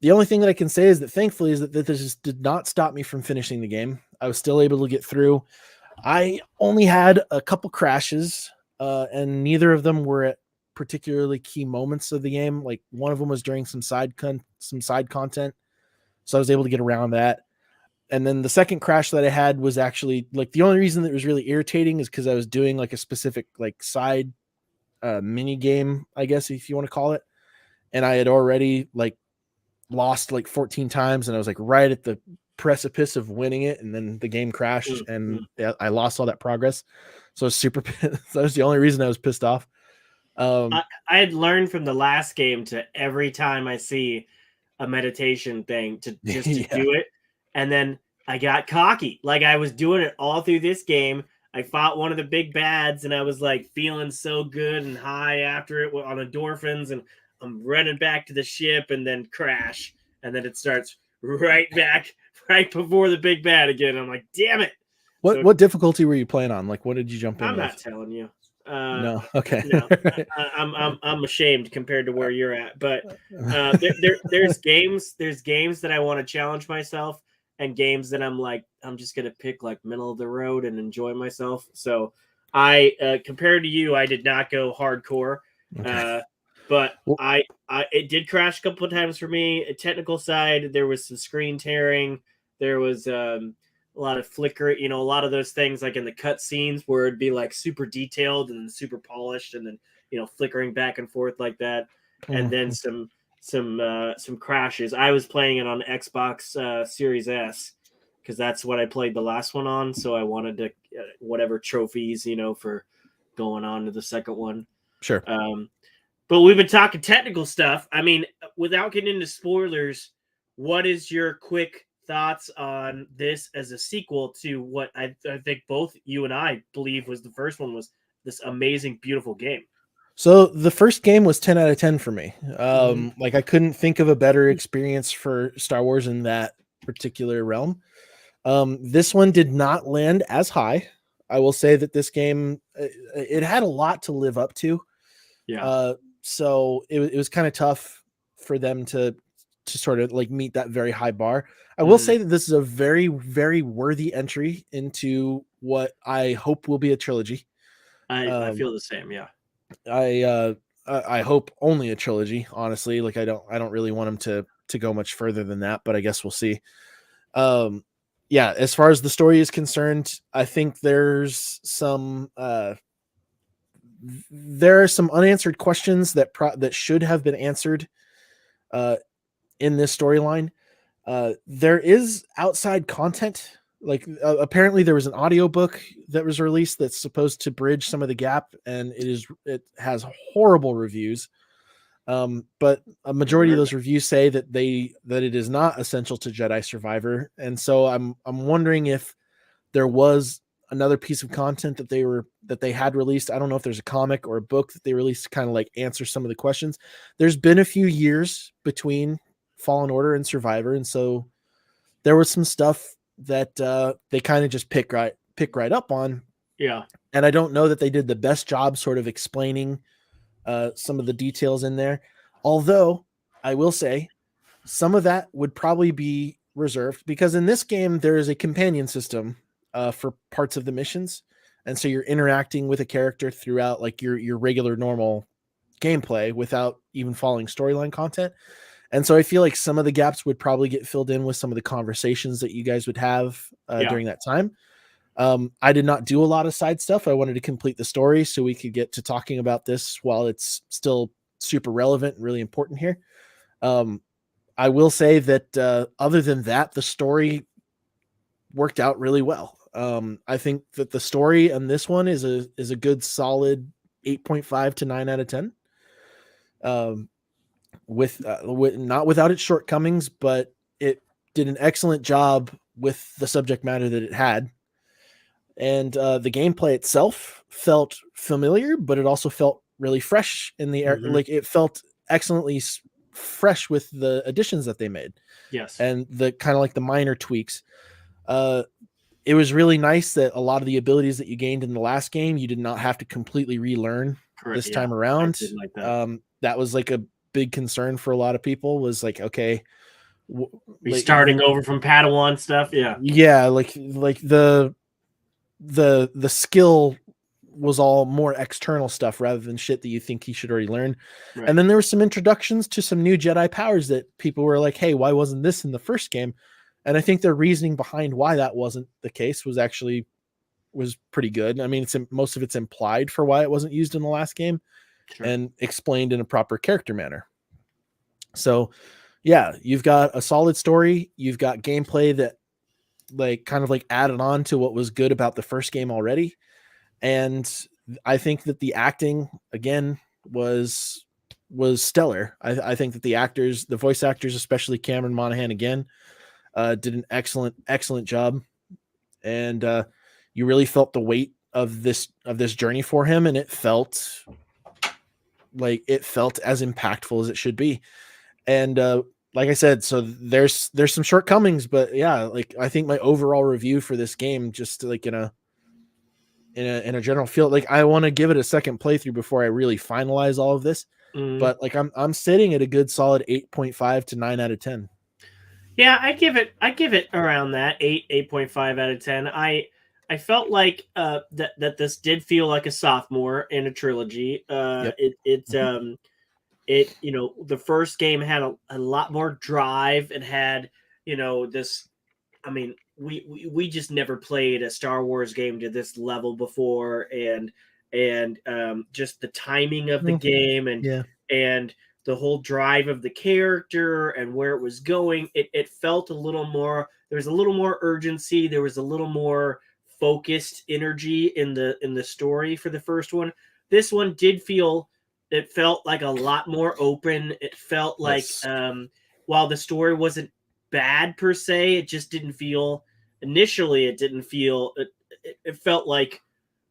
Speaker 1: The only thing that I can say is that thankfully is that this did not stop me from finishing the game. I was still able to get through. I only had a couple crashes, and neither of them were at particularly key moments of the game. Like, one of them was during some side content, so I was able to get around that. And then the second crash that I had was actually, like, the only reason that it was really irritating is because I was doing like a specific like side mini game, I guess, if you want to call it. and I had already like lost like 14 times, and I was like right at the precipice of winning it, and then the game crashed, and I lost all that progress. So I was super that was the only reason I was pissed off.
Speaker 2: I had learned from the last game to every time I see a meditation thing to just to
Speaker 1: Yeah.
Speaker 2: do it, and then I got cocky. Like I was doing it all through this game. I fought one of the big bads, and I was like feeling so good and high after it on endorphins, and I'm running back to the ship, and then crash, and then it starts right back right before the big bad again. I'm like, damn it! So
Speaker 1: What difficulty were you playing on? Like, what did you jump in
Speaker 2: I'm
Speaker 1: with?
Speaker 2: not telling you.
Speaker 1: No. Okay.
Speaker 2: No, I'm ashamed compared to where you're at. But there's games that I want to challenge myself, and games that I'm like I'm just gonna pick like middle of the road and enjoy myself. So I compared to you, I did not go hardcore,
Speaker 1: Okay.
Speaker 2: but
Speaker 1: Well,
Speaker 2: I it did crash a couple of times for me. A technical side, there was some screen tearing. There was a lot of flicker, a lot of those things like in the cut scenes where it'd be like super detailed and super polished and then flickering back and forth like that. And then some crashes. I was playing it on Xbox Series S because that's what I played the last one on, so I wanted to whatever trophies for going on to the second one.
Speaker 1: sure.
Speaker 2: But we've been talking technical stuff. I mean, without getting into spoilers, what is your quick thoughts on this as a sequel to what I think both you and I believe was the first one, was this amazing, beautiful game?
Speaker 1: So the first game was 10 out of 10 for me.
Speaker 2: Mm-hmm.
Speaker 1: Like I couldn't think of a better experience for Star Wars in that particular realm. This one did not land as high. I will say that this game it had a lot to live up to.
Speaker 2: Yeah.
Speaker 1: Uh, so it was kind of tough for them to sort of like meet that very high bar. I will
Speaker 2: Mm-hmm.
Speaker 1: say that this is a very, very worthy entry into what I hope will be a trilogy.
Speaker 2: I
Speaker 1: Um,
Speaker 2: feel the same. Yeah.
Speaker 1: I hope only a trilogy, honestly. Like I don't really want them to go much further than that, but I guess we'll see. Um, yeah, as far as the story is concerned, I think there are some unanswered questions that should have been answered uh, in this storyline. There is outside content. Like apparently there was an audiobook that was released that's supposed to bridge some of the gap, and it has horrible reviews. But a
Speaker 2: Never
Speaker 1: majority of
Speaker 2: heard
Speaker 1: those
Speaker 2: that.
Speaker 1: reviews say that it is not essential to Jedi Survivor, and so I'm wondering if there was another piece of content that they had released. I don't know if there's a comic or a book that they released to kind of like answer some of the questions. There's been a few years between Fallen Order and Survivor, and so there was some stuff that they kind of just pick right up on.
Speaker 2: Yeah.
Speaker 1: And I don't know that they did the best job sort of explaining some of the details in there. Although I will say some of that would probably be reserved because in this game there is a companion system for parts of the missions, and so you're interacting with a character throughout like your regular normal gameplay without even following storyline content. And so I feel like some of the gaps would probably get filled in with some of the conversations that you guys would have
Speaker 2: Yeah.
Speaker 1: during that time. I did not do a lot of side stuff. I wanted to complete the story so we could get to talking about this while it's still super relevant and really important here. Um, I will say that other than that, the story worked out really well. I think that the story on this one is a good solid 8.5 to 9 out of 10. Um, with not without its shortcomings, but it did an excellent job with the subject matter that it had. And the gameplay itself felt familiar, but it also felt really fresh in the air.
Speaker 2: Mm-hmm.
Speaker 1: Like it felt excellently fresh with the additions that they made
Speaker 2: Yes.
Speaker 1: and the kind of like the minor tweaks. Uh, it was really nice that a lot of the abilities that you gained in the last game, you did not have to completely relearn
Speaker 2: Correct.
Speaker 1: this
Speaker 2: Yeah.
Speaker 1: time
Speaker 2: I
Speaker 1: around.
Speaker 2: did like that.
Speaker 1: That was like a big concern for a lot of people was like, okay, like
Speaker 2: Restarting over from Padawan stuff. Yeah.
Speaker 1: yeah, like the skill was all more external stuff rather than shit that you think he should already learn.
Speaker 2: Right.
Speaker 1: And then there were some introductions to some new Jedi powers that people were like, hey, why wasn't this in the first game? And I think the reasoning behind why that wasn't the case was pretty good. I mean, most of it's implied for why it wasn't used in the last game
Speaker 2: Sure.
Speaker 1: and explained in a proper character manner. So yeah, you've got a solid story. You've got gameplay that like kind of like added on to what was good about the first game already. And I think that the acting again was stellar. I think that the actors, the voice actors, especially Cameron Monaghan again, did an excellent job. And you really felt the weight of this journey for him, and it felt as impactful as it should be. And like I said, so there's some shortcomings, but yeah, like I think my overall review for this game, just like in a general feel, like I want to give it a second playthrough before I really finalize all of this.
Speaker 2: Mm.
Speaker 1: But like I'm sitting at a good solid 8.5 to 9 out of 10.
Speaker 2: Yeah, I give it around that 8.5 out of 10. I felt like that this did feel like a sophomore in a trilogy.
Speaker 1: Yep. Mhm.
Speaker 2: It the first game had a lot more drive. It had this. I mean, we just never played a Star Wars game to this level before, and just the timing of the
Speaker 1: Mm,
Speaker 2: game
Speaker 1: yeah.
Speaker 2: and the whole drive of the character and where it was going. It felt a little more. There was a little more urgency. There was a little more focused energy in the story for the first one. This one did feel. It felt like a lot more open. It felt like
Speaker 1: Yes.
Speaker 2: while the story wasn't bad per se. It just didn't feel initially. It didn't feel. It felt like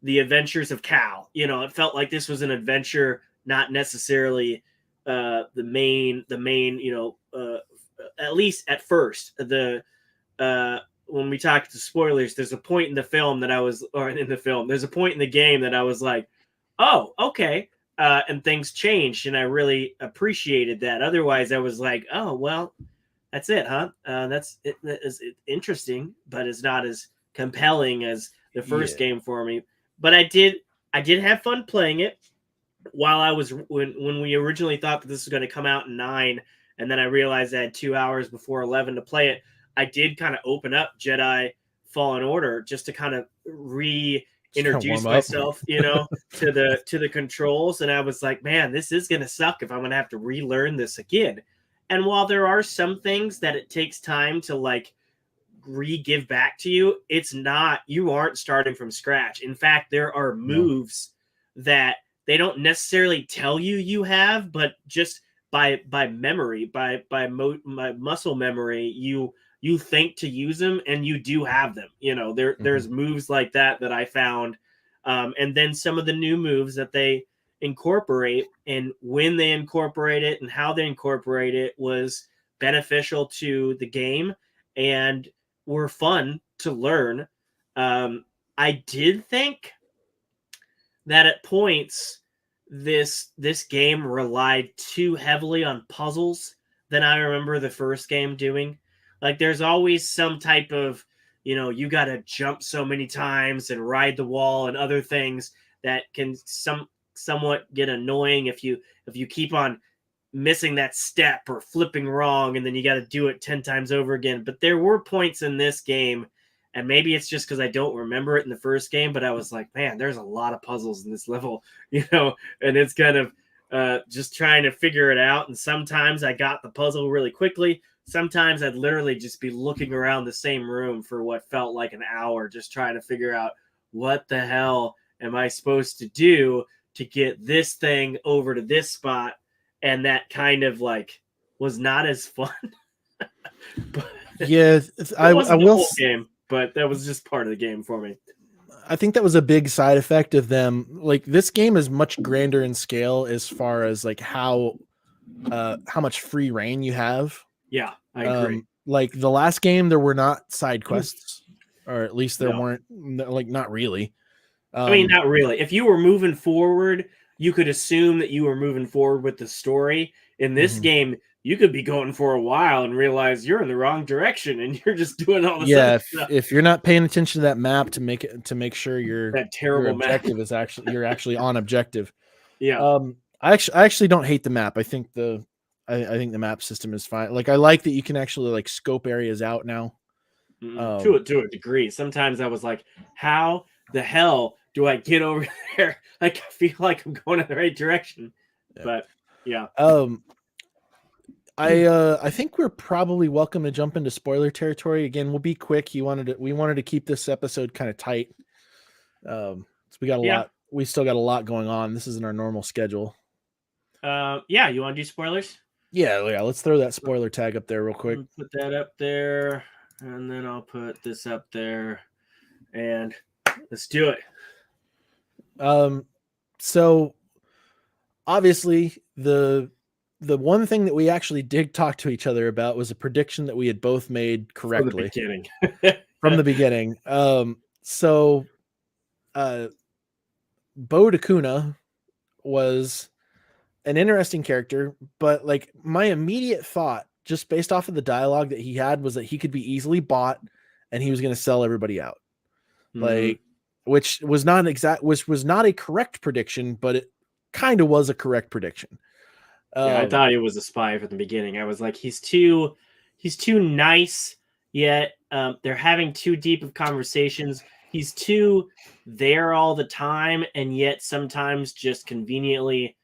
Speaker 2: the Adventures of Cal. It felt like this was an adventure, not necessarily the main. At least at first when we talked to spoilers, there's a point in the film that I was, or in the film, there's a point in the game that I was like, oh, okay. And things changed, and I really appreciated that. Otherwise, I was like, oh, well, that's it, huh? That is interesting, but it's not as compelling as the first
Speaker 1: Yeah.
Speaker 2: game for me. But I did have fun playing it while I was when we originally thought that this was going to come out in 9, and then I realized I had 2 hours before 11 to play it. I did kind of open up Jedi Fallen Order just to kind of
Speaker 1: Just kind of warm
Speaker 2: reintroduce
Speaker 1: up.
Speaker 2: myself, to the controls, and I was like, man, this is going to suck if I'm going to have to relearn this again. And while there are some things that it takes time to like re-give back to you, it's not, you aren't starting from scratch. In fact, there are
Speaker 1: No.
Speaker 2: moves that they don't necessarily tell you you have, but just by memory, by muscle memory, you think to use them, and you do have them.
Speaker 1: Mhm.
Speaker 2: There's moves like that I found, and then some of the new moves that they incorporate, and when they incorporate it and how they incorporate it was beneficial to the game and were fun to learn. I did think that at points this game relied too heavily on puzzles than I remember the first game doing. Like there's always some type of, you got to jump so many times and ride the wall and other things that can somewhat get annoying if you keep on missing that step or flipping wrong, and then you got to do it 10 times over again. But there were points in this game, and maybe it's just because I don't remember it in the first game, but I was like, man, there's a lot of puzzles in this level, and it's kind of just trying to figure it out. And sometimes I got the puzzle really quickly. Sometimes I'd literally just be looking around the same room for what felt like an hour, just trying to figure out what the hell am I supposed to do to get this thing over to this spot. And that kind of like was not as fun. But
Speaker 1: Yeah,
Speaker 2: it
Speaker 1: I
Speaker 2: wasn't the
Speaker 1: will.
Speaker 2: whole game, but that was just part of the game for me.
Speaker 1: I think that was a big side effect of them. Like this game is much grander in scale as far as like how much free reign you have.
Speaker 2: Yeah, I agree.
Speaker 1: Like the last game, there were not side quests, or at least there
Speaker 2: No,
Speaker 1: weren't. Like not really.
Speaker 2: I mean,
Speaker 1: Um,
Speaker 2: not really. If you were moving forward, you could assume that you were moving forward with the story. In this
Speaker 1: mhm.
Speaker 2: game, you could be going for a while and realize you're in the wrong direction and you're just doing all this other
Speaker 1: Yeah,
Speaker 2: stuff.
Speaker 1: if you're not paying attention to that map to make sure
Speaker 2: That
Speaker 1: your
Speaker 2: terrible map.
Speaker 1: objective is actually you're actually on objective.
Speaker 2: Yeah.
Speaker 1: I actually don't hate the map. I think the map system is fine. Like I like that you can actually like scope areas out now. Um,
Speaker 2: To a degree. Sometimes I was like, how the hell do I get over there? Like I feel like I'm going in the right direction.
Speaker 1: yeah.
Speaker 2: But yeah.
Speaker 1: Um, I think we're probably welcome to jump into spoiler territory again. We'll be quick. We wanted to keep this episode kind of tight. So we got a lot. We still got a lot going on. This isn't our normal schedule.
Speaker 2: Yeah, you want to do spoilers?
Speaker 1: Yeah. Let's throw that spoiler tag up there real quick.
Speaker 2: Put that up there, and then I'll put this up there, and let's do it.
Speaker 1: So obviously the one thing that we actually did talk to each other about was a prediction that we had both made correctly from the beginning. So Bo Dakuna was an interesting character, but like my immediate thought, just based off of the dialogue that he had, was that he could be easily bought and he was going to sell everybody out. Like, which was not a correct prediction, but it kind of was a correct prediction.
Speaker 2: Yeah, I thought he was a spy from the beginning. I was like, he's too nice, yet they're having too deep of conversations. He's too there all the time, and yet sometimes just conveniently,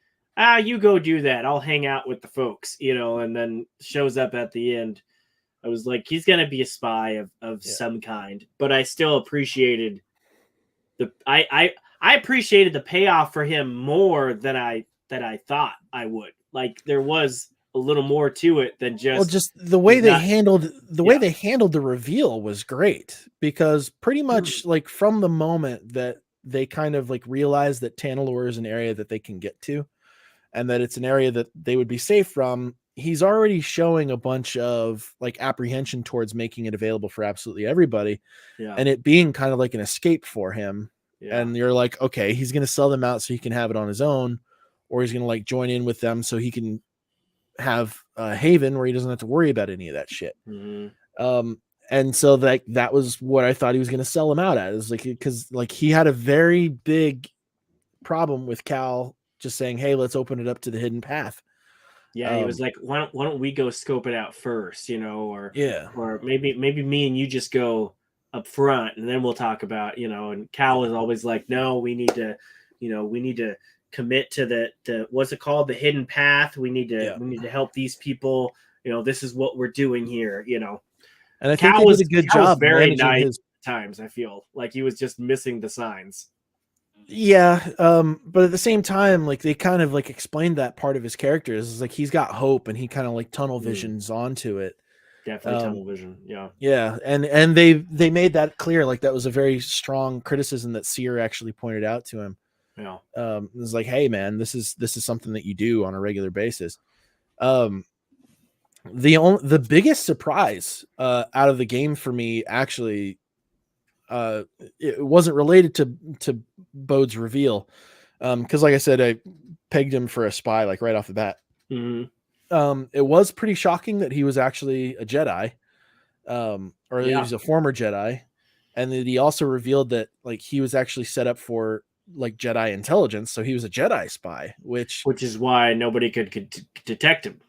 Speaker 2: you go do that. I'll hang out with the folks, and then shows up at the end. I was like, he's gonna be a spy of some kind, but I still appreciated I appreciated the payoff for him more than I thought I would. Like there was a little more to it than just
Speaker 1: the way they handled the reveal was great, because pretty much like from the moment that they kind of like realized that Tanalorr is an area that they can get to and that it's an area that they would be safe from, he's already showing a bunch of like apprehension towards making it available for absolutely everybody. And it being kind of like an escape for him. And you're like, okay, he's going to sell them out so he can have it on his own, or he's going to like join in with them so he can have a haven where he doesn't have to worry about any of that shit. And so that was what I thought he was going to sell him out as, like, because like he had a very big problem with Cal just saying, hey, let's open it up to the hidden path.
Speaker 2: Yeah, he was like, why don't we go scope it out first, or maybe me and you just go up front and then we'll talk about, and Cal was always like, no, we need to commit to the what's it called, the hidden path. We need to help these people. This is what we're doing here.
Speaker 1: And I think he did a good job
Speaker 2: very nice times. I feel like he was just missing the signs.
Speaker 1: Yeah, but at the same time, like they kind of like explained that part of his character is like he's got hope and he kind of like tunnel visions onto it.
Speaker 2: Definitely tunnel vision.
Speaker 1: Yeah, and they made that clear. Like that was a very strong criticism that Seer actually pointed out to him.
Speaker 2: Yeah,
Speaker 1: it was like, hey man, this is something that you do on a regular basis. The biggest surprise out of the game for me actually. It wasn't related to Bode's reveal, because like I said, I pegged him for a spy like right off the bat. It was pretty shocking that he was actually a Jedi, or he was a former Jedi, and that he also revealed that like he was actually set up for like Jedi intelligence, so he was a Jedi spy, which
Speaker 2: is why nobody could detect him.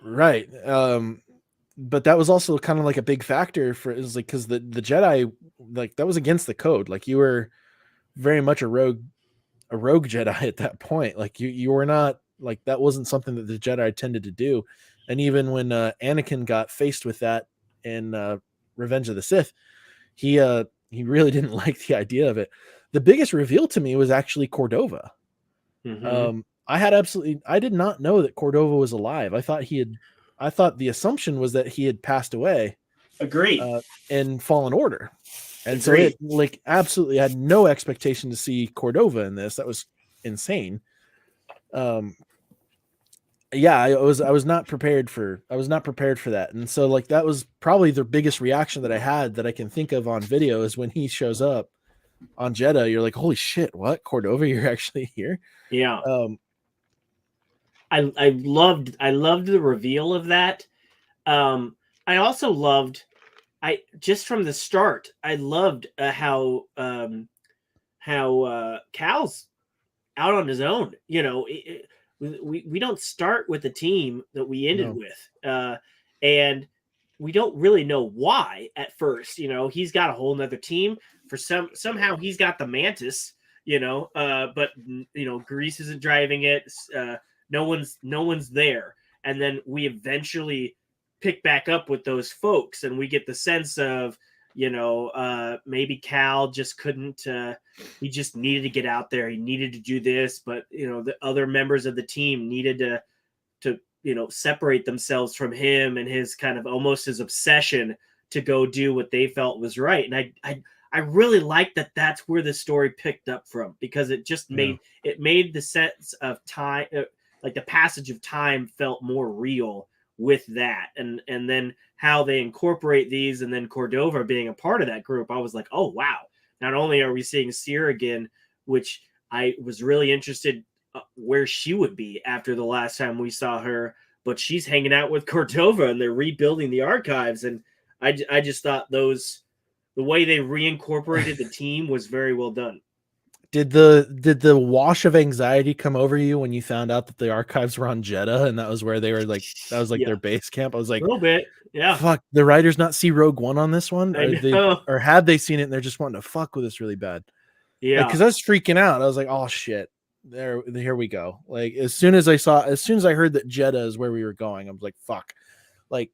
Speaker 1: Right. But that was also kind of like a big factor for, is like, because the Jedi, like that was against the code. Like you were very much a rogue Jedi at that point. Like you were not, like that wasn't something that the Jedi tended to do. And even when Anakin got faced with that in Revenge of the Sith, he really didn't like the idea of it. The biggest reveal to me was actually Cordova. I did not know that Cordova was alive. I thought the assumption was that he had passed away.
Speaker 2: Agreed.
Speaker 1: In Fallen Order. And so it like absolutely had no expectation to see Cordova in this. That was insane. I was not prepared for that. And so like that was probably the biggest reaction that I had that I can think of on video, is when he shows up on Jeddah. You're like, holy shit, what? Cordova, you're actually here?
Speaker 2: Yeah. I loved the reveal of that. I also loved, just from the start, I loved how Cal's out on his own. We don't start with the team that we ended with, and we don't really know why at first. He's got a whole nother team. Somehow he's got the Mantis. But Grease isn't driving it. No one's there. and then we eventually pick back up with those folks, and we get the sense of, maybe Cal just couldn't. He just needed to get out there. He needed to do this, but the other members of the team needed to separate themselves from him and his kind of almost his obsession to go do what they felt was right. And I really like that that's where the story picked up from, because it just made the sense of time, like the passage of time, felt more real with that. And then how they incorporate these, and then Cordova being a part of that group, I was like, oh wow, not only are we seeing Seer again, which I was really interested where she would be after the last time we saw her, but she's hanging out with Cordova and they're rebuilding the archives. And I just thought the way they reincorporated the team was very well done.
Speaker 1: Did the wash of anxiety come over you when you found out that the archives were on Jeddah and that was where they were, like, that was like their base camp? I was like,
Speaker 2: a little bit, yeah.
Speaker 1: Fuck, the writers not see Rogue One on this one, or had they seen it and they're just wanting to fuck with us really bad?
Speaker 2: Yeah,
Speaker 1: because I was freaking out. I was like, oh shit, here we go. Like as soon as I heard that Jeddah is where we were going, I was like, fuck, like,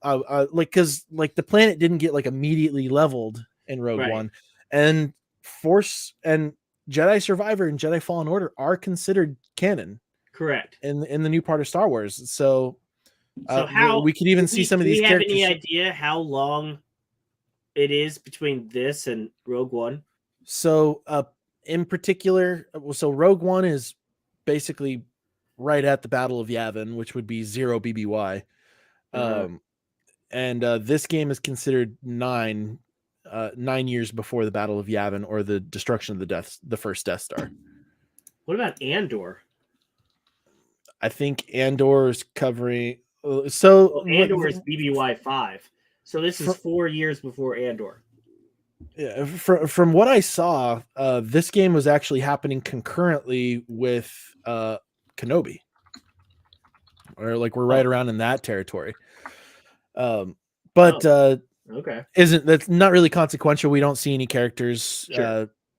Speaker 1: because the planet didn't get like immediately leveled in Rogue One, and Force and Jedi Survivor and Jedi Fallen Order are considered canon,
Speaker 2: correct,
Speaker 1: in the new part of Star Wars. So
Speaker 2: how
Speaker 1: we could even see some of these characters.
Speaker 2: Do we have any idea how long it is between this and Rogue One?
Speaker 1: So in particular, so Rogue One is basically right at the Battle of Yavin, which would be 0 BBY. And this game is considered 9 years before the Battle of Yavin, or the destruction of the first Death Star.
Speaker 2: What about Andor?
Speaker 1: I think Andor is covering.
Speaker 2: Andor is BBY 5, so this is 4 years before Andor.
Speaker 1: Yeah, from what I saw, this game was actually happening concurrently with Kenobi, or like we're right around in that territory. But
Speaker 2: okay,
Speaker 1: that's not really consequential. We don't see any characters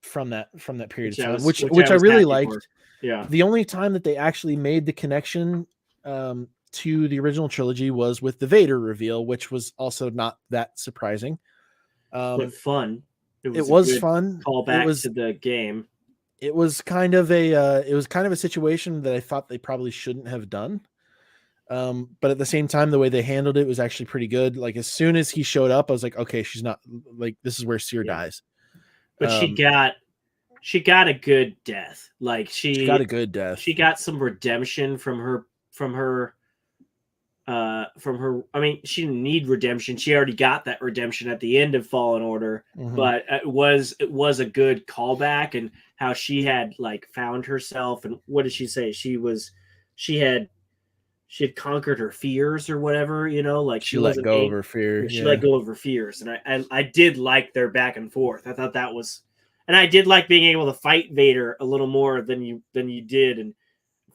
Speaker 1: from that period of time, which I really liked.
Speaker 2: Yeah,
Speaker 1: the only time that they actually made the connection to the original trilogy was with the Vader reveal, which was also not that surprising.
Speaker 2: But fun.
Speaker 1: It was fun.
Speaker 2: Call back to the game.
Speaker 1: It was kind of a situation that I thought they probably shouldn't have done. But at the same time, the way they handled it was actually pretty good. Like as soon as he showed up, I was like, okay, she's not, like, this is where Seer dies.
Speaker 2: But she got a good death. Like she
Speaker 1: got a good death.
Speaker 2: She got some redemption from her. I mean, she didn't need redemption. She already got that redemption at the end of Fallen Order, but it was a good callback, and how she had like found herself. And what did she say? She had conquered her fears or whatever, like
Speaker 1: she let go of her fear.
Speaker 2: She let go of her fears. And I did like their back and forth. I thought that was, and I did like being able to fight Vader a little more than you did in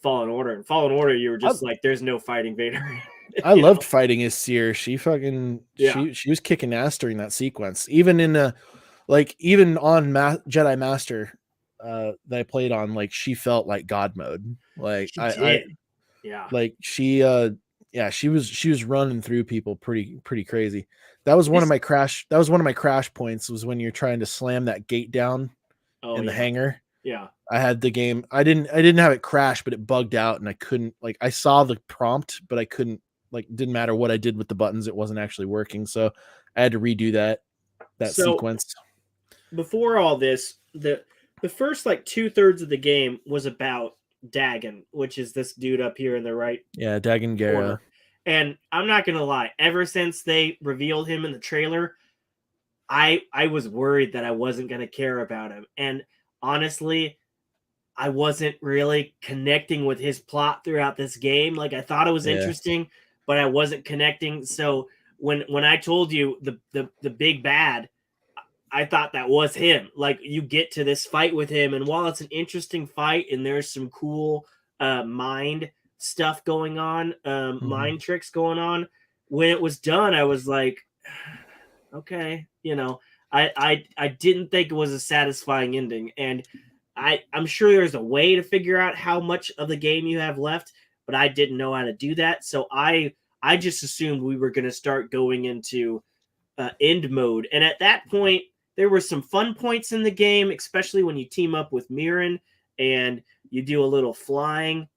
Speaker 2: Fallen Order. In Fallen Order, you were just like, there's no fighting Vader.
Speaker 1: I loved fighting as Seer. She fucking she was kicking ass during that sequence. Even in even on Jedi Master that I played on, like she felt like God mode. Like she was running through people pretty crazy. That was one of my crash points, was when you're trying to slam that gate down in the hangar.
Speaker 2: Yeah.
Speaker 1: I had the game. I didn't have it crash, but it bugged out and I couldn't, like, I saw the prompt, but I couldn't, like, didn't matter what I did with the buttons, it wasn't actually working. So I had to redo that sequence.
Speaker 2: Before all this, the first like 2/3 of the game was about Dagon, which is this dude up here in the right.
Speaker 1: Yeah, Dagon Gera.
Speaker 2: And I'm not gonna lie, ever since they revealed him in the trailer, I was worried that I wasn't gonna care about him. And honestly, I wasn't really connecting with his plot throughout this game. Like, I thought it was interesting, but I wasn't connecting. So when I told you the big bad, I thought that was him. Like, you get to this fight with him, and while it's an interesting fight and there's some cool mind stuff going on, mind tricks going on, when it was done, I was like, okay, I didn't think it was a satisfying ending. And I'm sure there's a way to figure out how much of the game you have left, but I didn't know how to do that. So I just assumed we were going to start going into end mode. And at that point, there were some fun points in the game, especially when you team up with Mirren and you do a little flying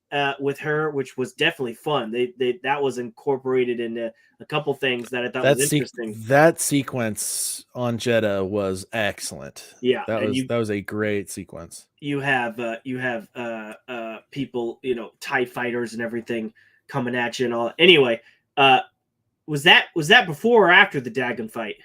Speaker 2: with her, which was definitely fun. That was incorporated into a couple things that I thought was interesting.
Speaker 1: That sequence on Jeddah was excellent.
Speaker 2: Yeah,
Speaker 1: That
Speaker 2: and
Speaker 1: was a great sequence.
Speaker 2: you have people, TIE fighters and everything coming at you and all. Anyway, was that before or after the Dagon fight?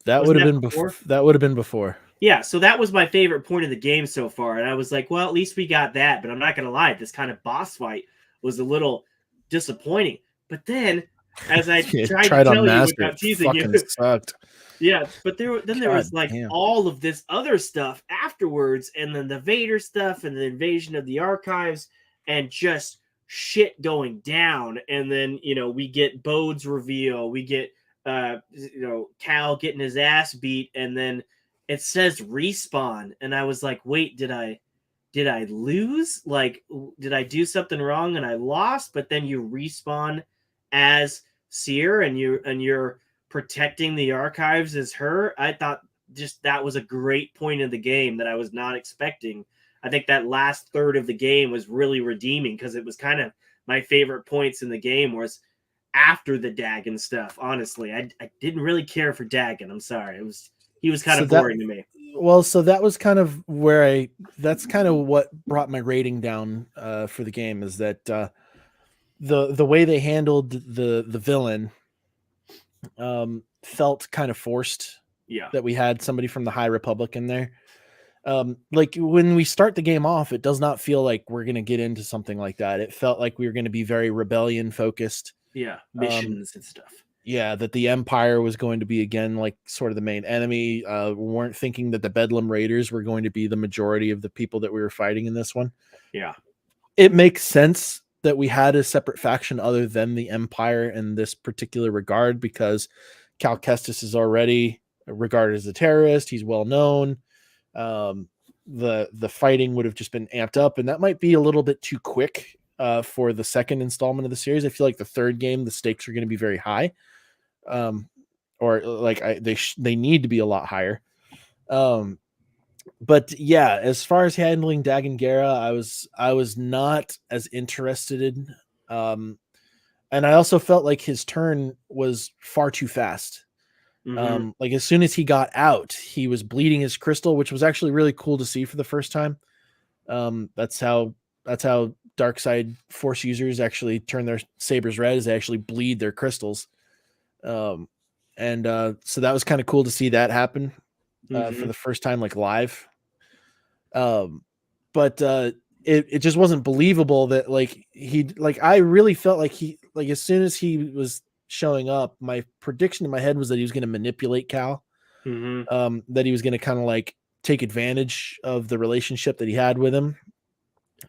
Speaker 1: That would have been before. That would have been before.
Speaker 2: Yeah, so that was my favorite point of the game so far, and I was like, well, at least we got that. But I'm not gonna lie, this kind of boss fight was a little disappointing. But then, as I tried to tell you without teasing you,
Speaker 1: sucked.
Speaker 2: Yeah, but there was like all of this other stuff afterwards, and then the Vader stuff, and the invasion of the archives, and just shit going down. And then we get Bode's reveal, we get Cal getting his ass beat, and then it says respawn, and I was like, wait, did I lose? Like, did I do something wrong and I lost? But then you respawn as Seer, and you're protecting the archives as her. I thought just that was a great point in the game that I was not expecting. I think that last third of the game was really redeeming, because it was kind of my favorite points in the game was after the Dagon stuff. Honestly, I didn't really care for Dagon. I'm sorry. He was kind of boring to me.
Speaker 1: Well, so that was kind of where that's kind of what brought my rating down for the game, is that the way they handled the villain felt kind of forced.
Speaker 2: Yeah.
Speaker 1: That we had somebody from the High Republic in there. Like when we start the game off, it does not feel like we're going to get into something like that. It felt like we were going to be very rebellion focused.
Speaker 2: Yeah. Missions and stuff.
Speaker 1: Yeah, that the Empire was going to be, again, like sort of the main enemy. We weren't thinking that the Bedlam Raiders were going to be the majority of the people that we were fighting in this one.
Speaker 2: Yeah.
Speaker 1: It makes sense that we had a separate faction other than the Empire in this particular regard, because Cal Kestis is already regarded as a terrorist. He's well known. The fighting would have just been amped up, and that might be a little bit too quick for the second installment of the series. I feel like the third game, the stakes are going to be very high. Or like they need to be a lot higher. But yeah, as far as handling Dagon Gera, I was not as interested in. And I also felt like his turn was far too fast.
Speaker 2: Mm-hmm.
Speaker 1: Like as soon as he got out, he was bleeding his crystal, which was actually really cool to see for the first time. That's how dark side force users actually turn their sabers red, is they actually bleed their crystals. So that was kind of cool to see that happen for the first time, like live. But it just wasn't believable that I really felt like as soon as he was showing up, my prediction in my head was that he was going to manipulate Cal, that he was going to kind of like take advantage of the relationship that he had with him.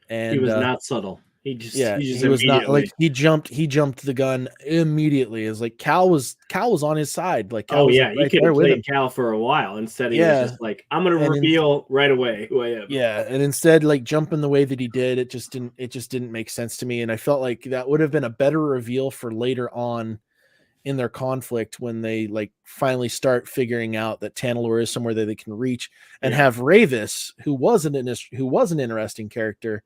Speaker 1: And
Speaker 2: he was not subtle. He
Speaker 1: was not like he jumped the gun immediately. It's like Cal was on his side. Like Cal was
Speaker 2: he could have played Cal for a while. Instead, he was just like, I'm gonna reveal right away who I am.
Speaker 1: Yeah, and instead, like jumping the way that he did, it just didn't make sense to me. And I felt like that would have been a better reveal for later on in their conflict, when they like finally start figuring out that Tanalorr is somewhere that they can reach, and have Ravis, who was an interesting character,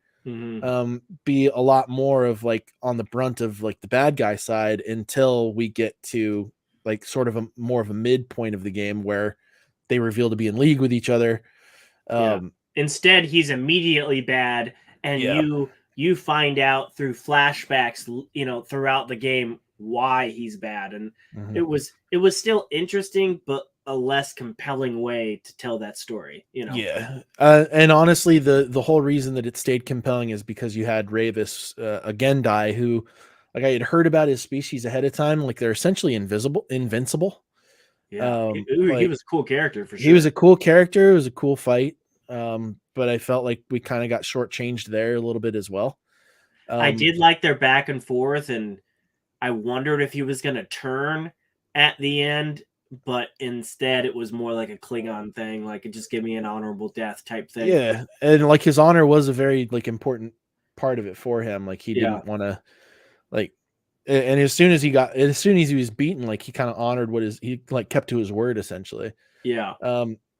Speaker 1: be a lot more of like on the brunt of like the bad guy side, until we get to like sort of more of a midpoint of the game where they reveal to be in league with each other.
Speaker 2: Instead, he's immediately bad, and you find out through flashbacks, throughout the game, why he's bad. And it was still interesting, but a less compelling way to tell that story,
Speaker 1: and honestly, the whole reason that it stayed compelling is because you had Ravis, a Gendai, who, like, I had heard about his species ahead of time. Like, they're essentially invincible.
Speaker 2: He was a cool character for sure.
Speaker 1: He was a cool character. It was a cool fight. But I felt like we kind of got shortchanged there a little bit as well.
Speaker 2: I did like their back and forth, and I wondered if he was going to turn at the end, but instead it was more like a Klingon thing, like, just give me an honorable death type thing.
Speaker 1: Yeah, and like his honor was a very like important part of it for him. Like he
Speaker 2: Yeah.
Speaker 1: didn't want to like, and as soon as he was beaten, like he kind of honored he like kept to his word essentially.
Speaker 2: Yeah.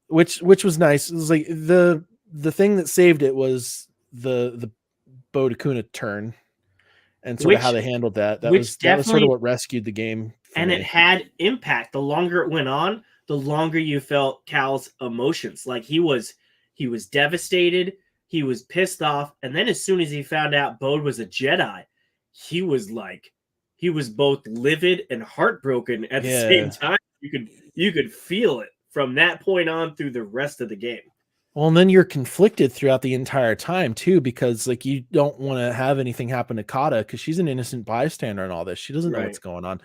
Speaker 1: Which was nice. It was like the thing that saved it was the Bo Dakuna turn and sort of how
Speaker 2: Which
Speaker 1: they handled that. That was sort of
Speaker 2: definitely,
Speaker 1: what rescued the game for
Speaker 2: and it
Speaker 1: me.
Speaker 2: had impact. The longer it went on, the longer you felt Cal's emotions. Like he was devastated, he was pissed off, and then as soon as he found out Bode was a Jedi, he was like he was both livid and heartbroken at the same
Speaker 1: Yeah.
Speaker 2: time. You could feel it from that point on through the rest of the game.
Speaker 1: Well, and then you're conflicted throughout the entire time too, because like you don't want to have anything happen to Kata because she's an innocent bystander in all this. She doesn't know
Speaker 2: Right.
Speaker 1: what's going on,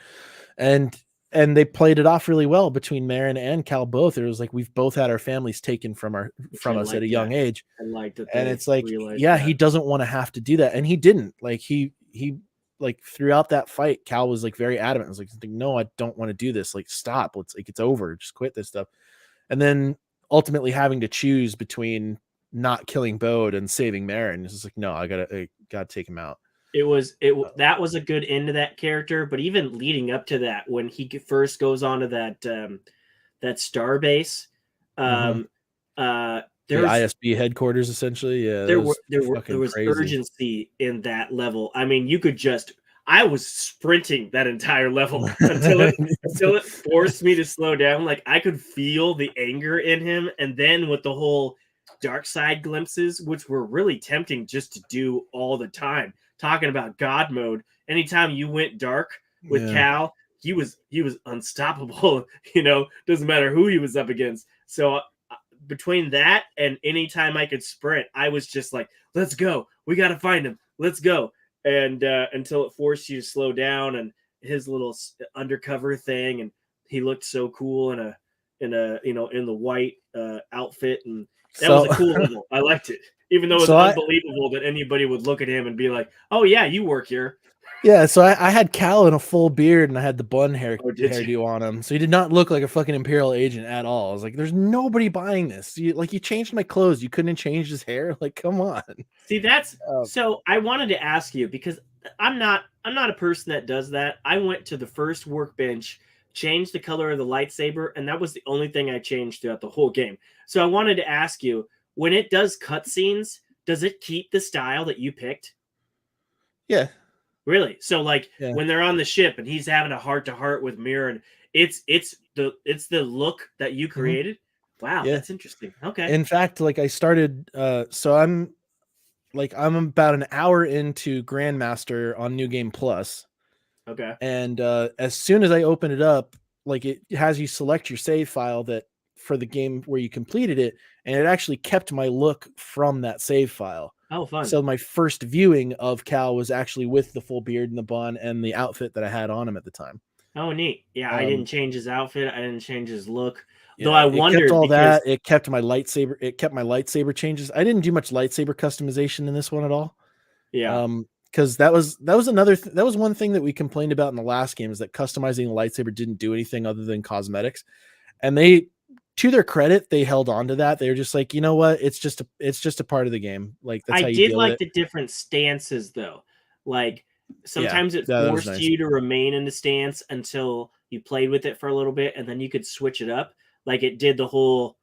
Speaker 1: and they played it off really well between Marin and Cal. Both it was like we've both had our families taken
Speaker 2: Which I
Speaker 1: from us at
Speaker 2: like
Speaker 1: a
Speaker 2: that.
Speaker 1: young age,
Speaker 2: I like that
Speaker 1: and
Speaker 2: they
Speaker 1: it's like,
Speaker 2: realized
Speaker 1: yeah,
Speaker 2: that.
Speaker 1: he doesn't want to have to do that, and he didn't. Like he like throughout that fight, Cal was like very adamant. I was like, no, I don't want to do this. Like, stop. Let's like it's over. Just quit this stuff. And then ultimately having to choose between not killing Bode and saving Marin. It's just like, no, I gotta take him out.
Speaker 2: That was a good end to that character, but even leading up to that, when he first goes onto that star base,
Speaker 1: Mm-hmm.
Speaker 2: um,
Speaker 1: The
Speaker 2: there's
Speaker 1: ISB headquarters, essentially. Yeah, that was
Speaker 2: there
Speaker 1: fucking
Speaker 2: was
Speaker 1: crazy.
Speaker 2: urgency in that level. I mean, you could just I was sprinting that entire level until it forced me to slow down. Like I could feel the anger in him, and then with the whole dark side glimpses, which were really tempting just to do all the time. Talking about God mode, anytime you went dark with
Speaker 1: Yeah.
Speaker 2: Cal, he was unstoppable. Doesn't matter who he was up against. So between that and anytime I could sprint, I was just like, let's go. We got to find him. Let's go. And until it forced you to slow down and his little undercover thing. And he looked so cool in the white outfit. And that was
Speaker 1: So
Speaker 2: a cool level. I liked it. Even though it was
Speaker 1: so I
Speaker 2: unbelievable that anybody would look at him and be like, oh, yeah, you work here.
Speaker 1: yeah, so I had Cal in a full beard and I had the bun
Speaker 2: Oh, did you?
Speaker 1: hairdo on him. So he did not look like a fucking Imperial agent at all. I was like, there's nobody buying this. You changed my clothes. You couldn't change his hair. Like, come on.
Speaker 2: See, that's
Speaker 1: Um,
Speaker 2: so I wanted to ask you because I'm not a person that does that. I went to the first workbench, changed the color of the lightsaber, and that was the only thing I changed throughout the whole game. So I wanted to ask you, when it does cutscenes, does it keep the style that you picked?
Speaker 1: yeah,
Speaker 2: Really? So like
Speaker 1: yeah.
Speaker 2: when they're on the ship and he's having a heart to heart with Mirren, it's the look that you
Speaker 1: Hmm.
Speaker 2: created? Wow,
Speaker 1: Yeah.
Speaker 2: that's interesting. Okay.
Speaker 1: In fact, like I started so I'm about an hour into Grandmaster on New Game Plus.
Speaker 2: Okay.
Speaker 1: And as soon as I open it up, like it has you select your save file that for the game where you completed it, and it actually kept my look from that save file.
Speaker 2: Oh, fun.
Speaker 1: So my first viewing of Cal was actually with the full beard and the bun and the outfit that I had on him at the time.
Speaker 2: Oh, neat. Yeah, I
Speaker 1: Um,
Speaker 2: didn't change his outfit. I didn't change his look. Though
Speaker 1: yeah,
Speaker 2: I
Speaker 1: it kept
Speaker 2: wondered
Speaker 1: all
Speaker 2: because
Speaker 1: that. It kept my lightsaber. It kept my lightsaber changes. I didn't do much lightsaber customization in this one at all.
Speaker 2: yeah.
Speaker 1: Because that was one thing that we complained about in the last game is that customizing the lightsaber didn't do anything other than cosmetics, and they, to their credit, they held on to that. They were just like, you know what, it's just a part of the game. Like that's
Speaker 2: I
Speaker 1: how you
Speaker 2: did
Speaker 1: deal with
Speaker 2: like
Speaker 1: it.
Speaker 2: the different stances though. Like
Speaker 1: Yeah,
Speaker 2: sometimes it
Speaker 1: that was
Speaker 2: forced
Speaker 1: nice.
Speaker 2: you to remain in the stance until you played with it for a little bit and then you could switch it up. Like it did the whole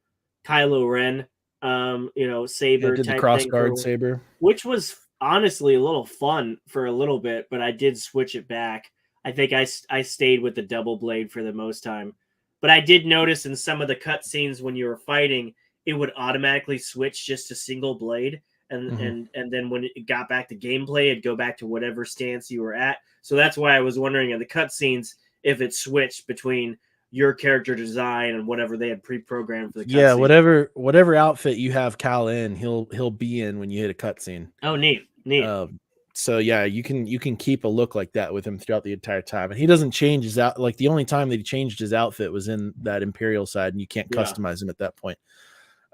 Speaker 2: Kylo Ren
Speaker 1: Yeah, I
Speaker 2: saber
Speaker 1: did the
Speaker 2: type
Speaker 1: cross
Speaker 2: thing
Speaker 1: guard saber.
Speaker 2: which was honestly a little fun for a little bit, but I did switch it back. I think I stayed with the double blade for the most time. But I did notice in some of the cutscenes when you were fighting, it would automatically switch just to single blade. And,
Speaker 1: Mhm.
Speaker 2: and and then when it got back to gameplay, it'd go back to whatever stance you were at. So that's why I was wondering in the cutscenes if it switched between your character design and whatever they had pre-programmed for the
Speaker 1: Yeah,
Speaker 2: cutscene.
Speaker 1: whatever outfit you have Cal in, he'll be in when you hit a cutscene.
Speaker 2: Oh, neat, neat.
Speaker 1: So yeah, you can keep a look like that with him throughout the entire time, and he doesn't change his out. Like the only time that he changed his outfit was in that Imperial side, and you can't
Speaker 2: Yeah.
Speaker 1: customize him at that point.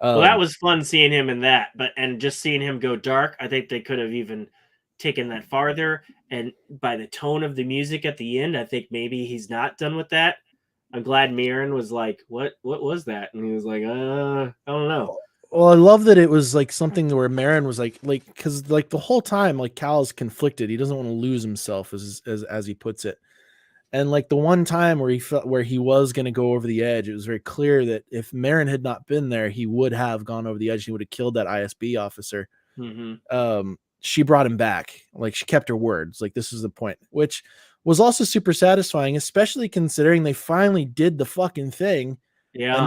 Speaker 2: Well, that
Speaker 1: Um,
Speaker 2: was fun seeing him in that, but and just seeing him go dark, I think they could have even taken that farther. And by the tone of the music at the end, I think maybe he's not done with that. I'm glad Mirren was like, "What was that?" And he was like, I don't know."
Speaker 1: Well, I love that it was like something where Marin was like, because like the whole time, like Cal's conflicted. He doesn't want to lose himself, as he puts it. And like the one time where he felt where he was going to go over the edge, it was very clear that if Marin had not been there, he would have gone over the edge. He would have killed that ISB officer. She brought him back. Like she kept her words. Like this is the point, which was also super satisfying, especially considering they finally did the fucking thing.
Speaker 2: Yeah.
Speaker 1: And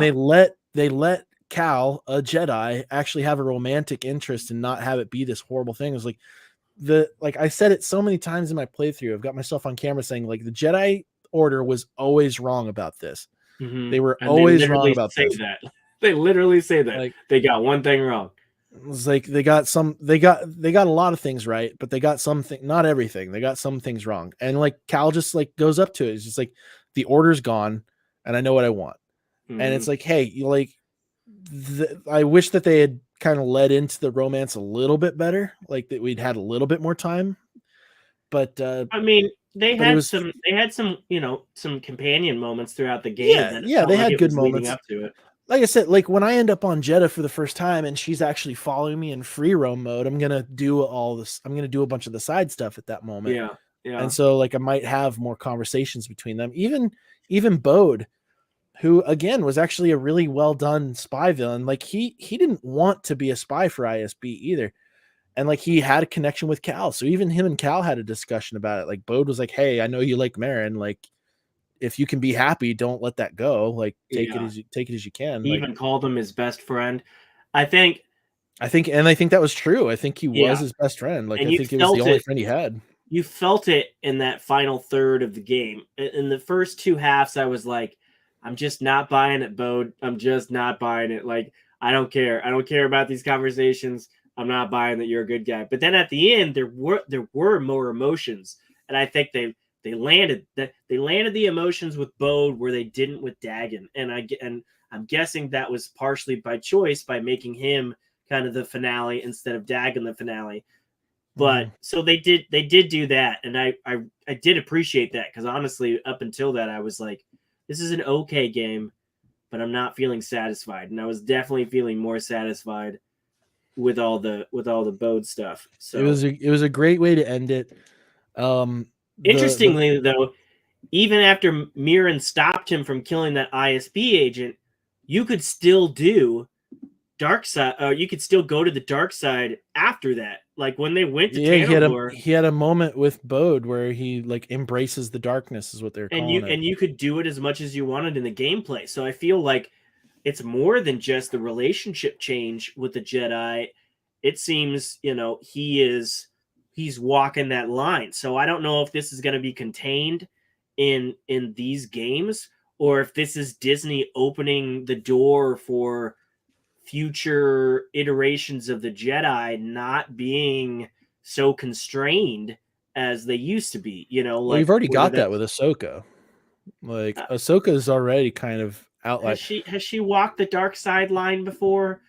Speaker 1: they let Cal, a Jedi, actually have a romantic interest and not have it be this horrible thing. It was like I said it so many times in my playthrough. I've got myself on camera saying like the Jedi Order was always wrong about this. They were
Speaker 2: And
Speaker 1: always wrong about
Speaker 2: say
Speaker 1: this.
Speaker 2: that. They literally say that.
Speaker 1: Like
Speaker 2: they got one thing wrong.
Speaker 1: it was like they got a lot of things right, but they got something, not everything. They got some things wrong. And like Cal just like goes up to it. It's just like the order's gone and I know what I want. And it's like, hey, you like I wish that they had kind of led into the romance a little bit better, like that we'd had a little bit more time. But
Speaker 2: I mean, they had some some companion moments throughout the game.
Speaker 1: Yeah, they had good moments
Speaker 2: leading up to it.
Speaker 1: Like I said, like when I end up on Jeddah for the first time and she's actually following me in free roam mode, I'm gonna do all this. I'm gonna do a bunch of the side stuff at that moment.
Speaker 2: Yeah.
Speaker 1: And so like I might have more conversations between them. Even Bode, who again was actually a really well done spy villain. Like he didn't want to be a spy for ISB either. And like he had a connection with Cal. So even him and Cal had a discussion about it. Like Bode was like, hey, I know you like Marin. Like if you can be happy, don't let that go. Like take it as you can.
Speaker 2: He even called him his best friend. I think
Speaker 1: that was true. I think he was his best friend. Like I think it was the only friend he had.
Speaker 2: You felt it in that final third of the game. In the first two halves, I was like, I'm just not buying it, Bode. I'm just not buying it. Like, I don't care. I don't care about these conversations. I'm not buying that you're a good guy. But then at the end, there were more emotions, and I think they landed the emotions with Bode where they didn't with Dagon, and I'm guessing that was partially by choice by making him kind of the finale instead of Dagon the finale. But so they did do that, and I did appreciate that because honestly, up until that, I was like, this is an okay game, but I'm not feeling satisfied, and I was definitely feeling more satisfied with all the Bode stuff. So
Speaker 1: it was a great way to end it.
Speaker 2: Interestingly, though, even after Mirren stopped him from killing that ISB agent, you could still do dark side. You could still go to the dark side after that. Like when they went to Tanalor,
Speaker 1: he had a moment with Bode where he like embraces the darkness, is what they're calling it.
Speaker 2: And you could do it as much as you wanted in the gameplay. So I feel like it's more than just the relationship change with the Jedi. It seems he's walking that line. So I don't know if this is going to be contained in these games or if this is Disney opening the door for future iterations of the Jedi not being so constrained as they used to be.
Speaker 1: Well, you've already got that with Ahsoka. Like Ahsoka is already kind of out.
Speaker 2: Has she walked the dark side line before?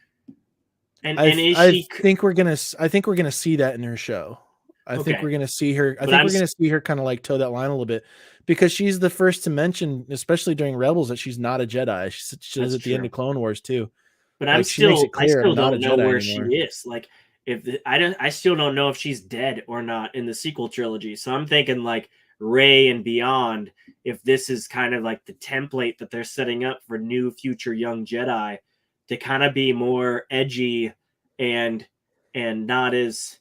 Speaker 1: I think we're gonna see that in her show. I think we're gonna see her. I think we're gonna see her kind of like toe that line a little bit because she's the first to mention, especially during Rebels, that she's not a Jedi. She does at the end of Clone Wars too.
Speaker 2: But I still don't know where she is. Like I still don't know if she's dead or not in the sequel trilogy. So I'm thinking like Rey and beyond. If this is kind of like the template that they're setting up for new future young Jedi to kind of be more edgy and not as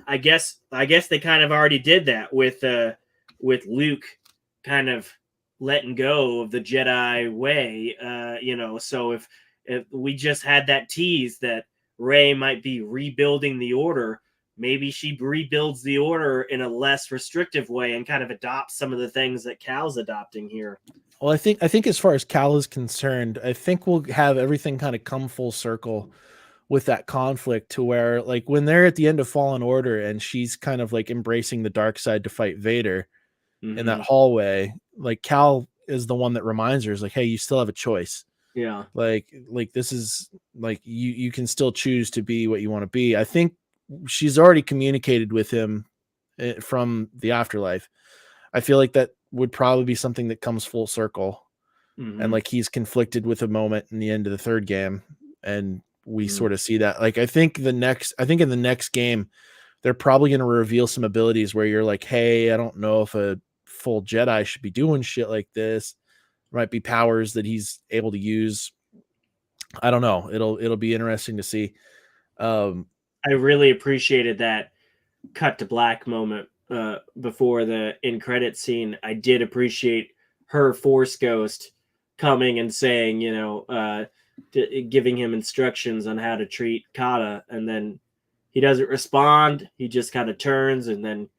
Speaker 2: I guess they kind of already did that with Luke kind of letting go of the Jedi way, so if we just had that tease that Rey might be rebuilding the Order, maybe she rebuilds the Order in a less restrictive way and kind of adopts some of the things that Cal's adopting here.
Speaker 1: Well, I think as far as Cal is concerned, I think we'll have everything kind of come full circle with that conflict to where like when they're at the end of Fallen Order and she's kind of like embracing the dark side to fight Vader in that hallway, like Cal is the one that reminds her is like, hey, you still have a choice.
Speaker 2: Yeah.
Speaker 1: Like this is like you can still choose to be what you want to be. I think she's already communicated with him from the afterlife. I feel like that would probably be something that comes full circle. And like he's conflicted with a moment in the end of the third game and we sort of see that. Like I think in the next game, they're probably going to reveal some abilities where you're like, hey, I don't know if a full Jedi should be doing shit like this. There might be powers that he's able to use. I don't know. It'll be interesting to see.
Speaker 2: I really appreciated that cut to black moment before the in credit scene. I did appreciate her Force Ghost coming and saying, giving him instructions on how to treat Kata, and then he doesn't respond. He just kind of turns and then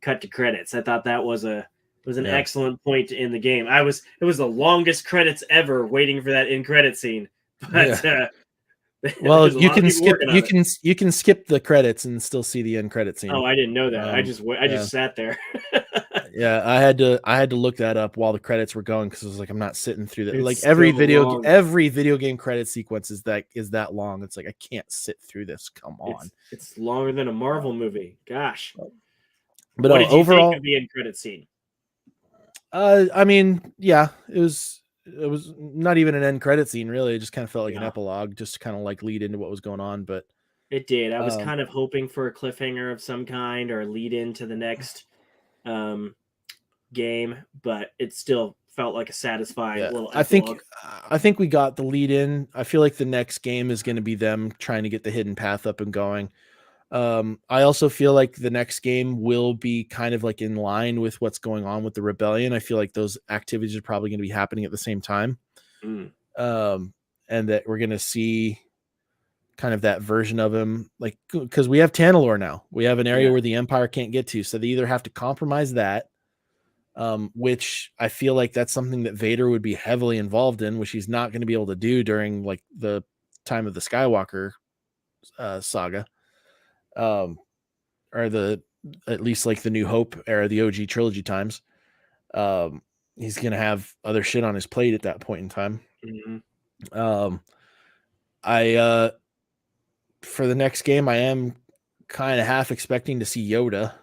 Speaker 2: cut to credits. I thought that was an excellent point in the game. It was the longest credits ever waiting for that in credit scene, but.
Speaker 1: Yeah. Well, you can skip the credits and still see the end credit scene.
Speaker 2: Oh, I didn't know that. I just sat there.
Speaker 1: Yeah, I had to look that up while the credits were going because I was like, I'm not sitting through that. Like every video game credit sequence is that long. It's like I can't sit through this. Come on,
Speaker 2: it's longer than a Marvel movie. Gosh.
Speaker 1: But
Speaker 2: what did you
Speaker 1: overall,
Speaker 2: think of the end credit scene?
Speaker 1: I mean, yeah, it was not even an end credit scene really. It just kind of felt like an epilogue, just to kind of like lead into what was going on. But
Speaker 2: it did. I was kind of hoping for a cliffhanger of some kind or a lead into the next game, but it still felt like a satisfying little epilogue.
Speaker 1: I think we got the lead in. I feel like the next game is going to be them trying to get the hidden path up and going. I also feel like the next game will be kind of like in line with what's going on with the rebellion. I feel like those activities are probably going to be happening at the same time. And that we're going to see kind of that version of him, like, because we have Tanalorr now. We have an area where the Empire can't get to, so they either have to compromise that, which I feel like that's something that Vader would be heavily involved in, which he's not going to be able to do during like the time of the Skywalker saga. Or at least like the New Hope era, the OG trilogy times. He's gonna have other shit on his plate at that point in time. I for the next game, I am kind of half expecting to see Yoda.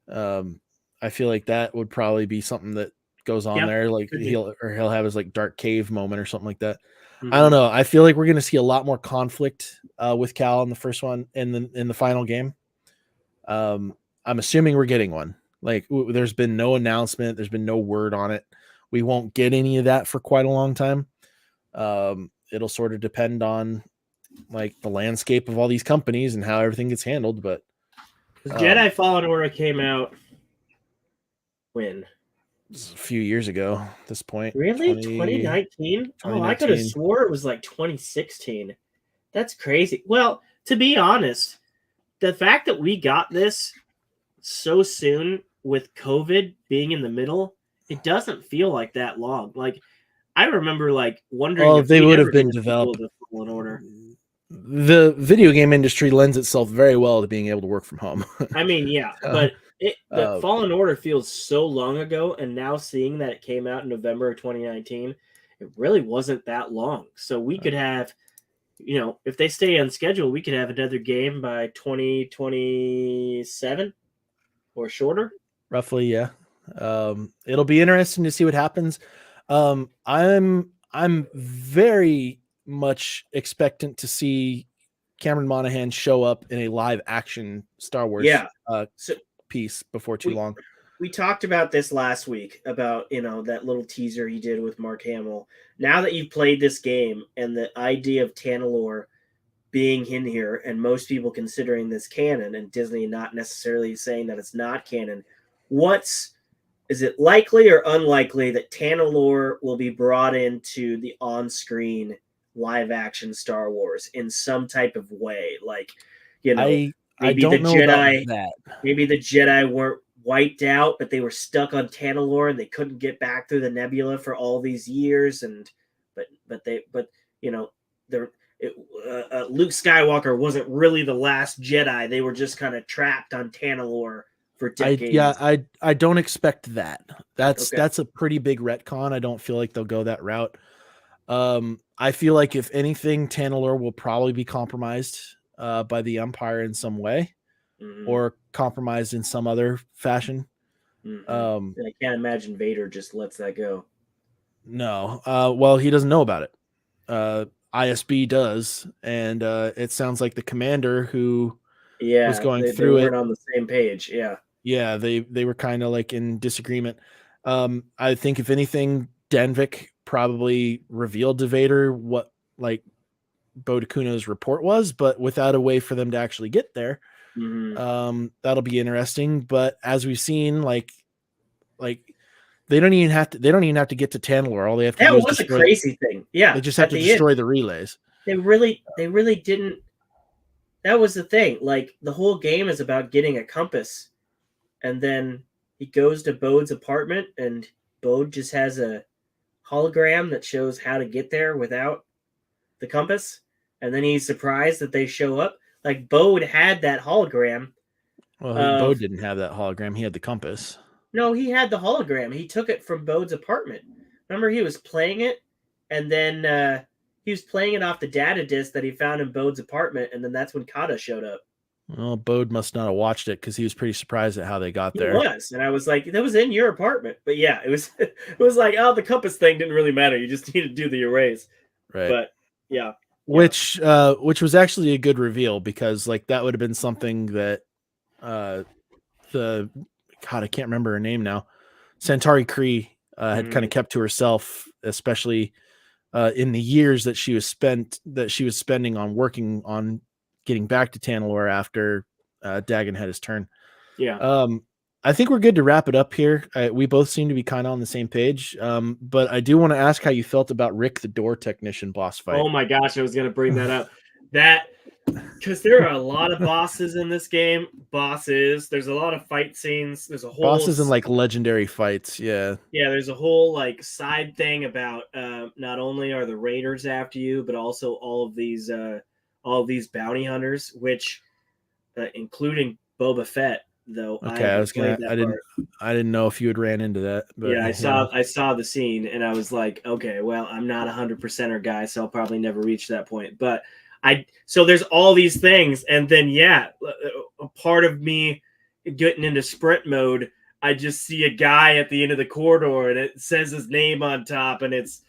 Speaker 1: I feel like that would probably be something that goes on there. Like he'll have his like dark cave moment or something like that. I don't know. I feel like we're going to see a lot more conflict with Cal in the first one and in the final game. I'm assuming we're getting one. Like there's been no announcement. There's been no word on it. We won't get any of that for quite a long time. It'll sort of depend on like the landscape of all these companies and how everything gets handled. But
Speaker 2: Jedi Fallen Order came out when?
Speaker 1: A few years ago at this point.
Speaker 2: Really? 2019? Oh, I could have swore it was like 2016. That's crazy. Well, to be honest, the fact that we got this so soon with COVID being in the middle, it doesn't feel like that long. Like I remember like wondering if
Speaker 1: they would have been developed.
Speaker 2: Fallen Order.
Speaker 1: The video game industry lends itself very well to being able to work from home.
Speaker 2: I mean, yeah, but the Fallen Order feels so long ago, and now seeing that it came out in November of 2019, it really wasn't that long. So we could have, if they stay on schedule, we could have another game by 2027 or shorter.
Speaker 1: Roughly, yeah. It'll be interesting to see what happens. I'm very much expectant to see Cameron Monaghan show up in a live action Star Wars piece before too long.
Speaker 2: We talked about this last week about, that little teaser he did with Mark Hamill. Now that you've played this game and the idea of Tanalorr being in here and most people considering this canon and Disney not necessarily saying that it's not canon, is it likely or unlikely that Tanalorr will be brought into the on-screen live action Star Wars in some type of way? Like, maybe the Jedi weren't wiped out, but they were stuck on Tanalorr and they couldn't get back through the nebula for all these years. But Luke Skywalker wasn't really the last Jedi. They were just kind of trapped on Tanalorr for decades.
Speaker 1: I don't expect that. That's a pretty big retcon. I don't feel like they'll go that route. I feel like if anything, Tanalorr will probably be compromised by the Empire in some way, or compromised in some other fashion.
Speaker 2: I can't imagine Vader just lets that go.
Speaker 1: No. Well, he doesn't know about it. ISB does, and it sounds like the commander who was
Speaker 2: Yeah,
Speaker 1: going
Speaker 2: they
Speaker 1: through it.
Speaker 2: weren't on the same page. Yeah.
Speaker 1: Yeah, they were kind of like in disagreement. I think if anything, Denvik probably revealed to Vader what like Bo Dakuno's report was, but without a way for them to actually get there.
Speaker 2: Mm-hmm.
Speaker 1: That'll be interesting. But as we've seen, like they don't even have to get to Tantalor. All they have to
Speaker 2: That
Speaker 1: do is
Speaker 2: was a
Speaker 1: destroy.
Speaker 2: crazy thing.
Speaker 1: They
Speaker 2: Yeah,
Speaker 1: just have
Speaker 2: at
Speaker 1: to
Speaker 2: the end,
Speaker 1: destroy the relays.
Speaker 2: they really didn't. That was the thing. Like the whole game is about getting a compass, and then he goes to Bode's apartment, and Bode just has a hologram that shows how to get there without the compass, and then he's surprised that they show up. Like Bode had that hologram
Speaker 1: Well, Bo
Speaker 2: of
Speaker 1: didn't have that hologram. He had the compass.
Speaker 2: no, he had the hologram. He took it from Bode's apartment. Remember, he was playing it, and then he was playing it off the data disk that he found in Bode's apartment, and then that's when Kata showed up.
Speaker 1: Well, Bode must not have watched it because he was pretty surprised at how they got
Speaker 2: He
Speaker 1: there.
Speaker 2: was, and I was like, "That was in your apartment." But yeah, it was. It was like, oh, the compass thing didn't really matter. You just need to do the erase.
Speaker 1: Right.
Speaker 2: But yeah,
Speaker 1: Which was actually a good reveal because like that would have been something that the God, I can't remember her name now. Centauri Cree had kind of kept to herself, especially in the years that she was spending on working on getting back to Tantalor after Dagon had his turn.
Speaker 2: yeah.
Speaker 1: I think we're good to wrap it up here. We both seem to be kind of on the same page. But I do want to ask how you felt about Rick the Door Technician boss fight.
Speaker 2: Oh my gosh, I was gonna bring that up. That because there are a lot of bosses in this game. There's a lot of fight scenes. There's a whole
Speaker 1: Bosses and like legendary fights. Yeah.
Speaker 2: yeah. There's a whole like side thing about not only are the raiders after you, but also all of these bounty hunters, which including Boba Fett. Though I
Speaker 1: Okay.
Speaker 2: haven't played that part.
Speaker 1: I didn't know if you had ran into that, but
Speaker 2: Yeah, I saw the scene and I was like, okay, well, I'm not 100%er guy, so I'll probably never reach that point. But so there's all these things, and then yeah, a part of me getting into sprint mode, I just see a guy at the end of the corridor and it says his name on top, and it's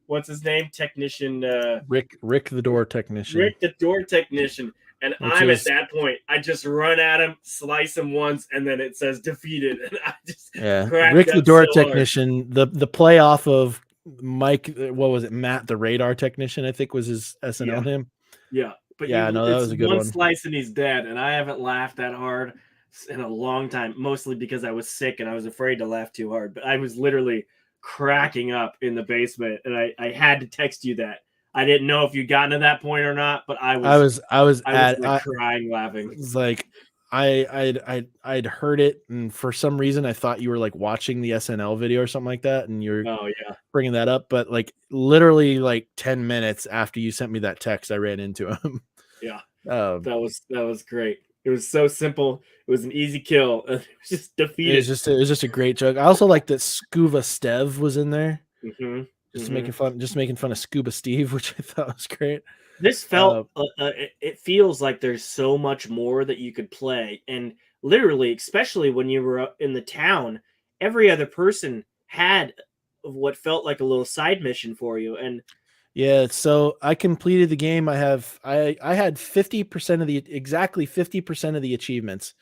Speaker 2: what's his name? Technician
Speaker 1: Rick the Door Technician.
Speaker 2: Rick the Door Technician. And at that point, I just run at him, slice him once, and then it says defeated. And I just
Speaker 1: Rick the Door Technician. The play off of Mike, what was it? Matt the Radar Technician, I think was his SNL name.
Speaker 2: Yeah, but
Speaker 1: yeah, no, that was a good one.
Speaker 2: Slice and he's dead, and I haven't laughed that hard in a long time. Mostly because I was sick and I was afraid to laugh too hard. But I was literally cracking up in the basement, and I had to text you that. I didn't know if you'd gotten to that point or not, but I was crying laughing.
Speaker 1: It's like I'd heard it, and for some reason I thought you were like watching the SNL video or something like that, and you're bringing that up. But like literally like 10 minutes after you sent me that text, I ran into him.
Speaker 2: Yeah, that was great. It was so simple. It was an easy kill. It was just defeated.
Speaker 1: It was just a great joke. I also like that Scuba Stev was in there.
Speaker 2: Mm-hmm.
Speaker 1: Just making fun of Scuba Steve, which I thought was great.
Speaker 2: This felt it feels like there's so much more that you could play, and literally, especially when you were in the town, every other person had what felt like a little side mission for you. And
Speaker 1: yeah, so I completed the game. I had 50% of exactly 50% of the achievements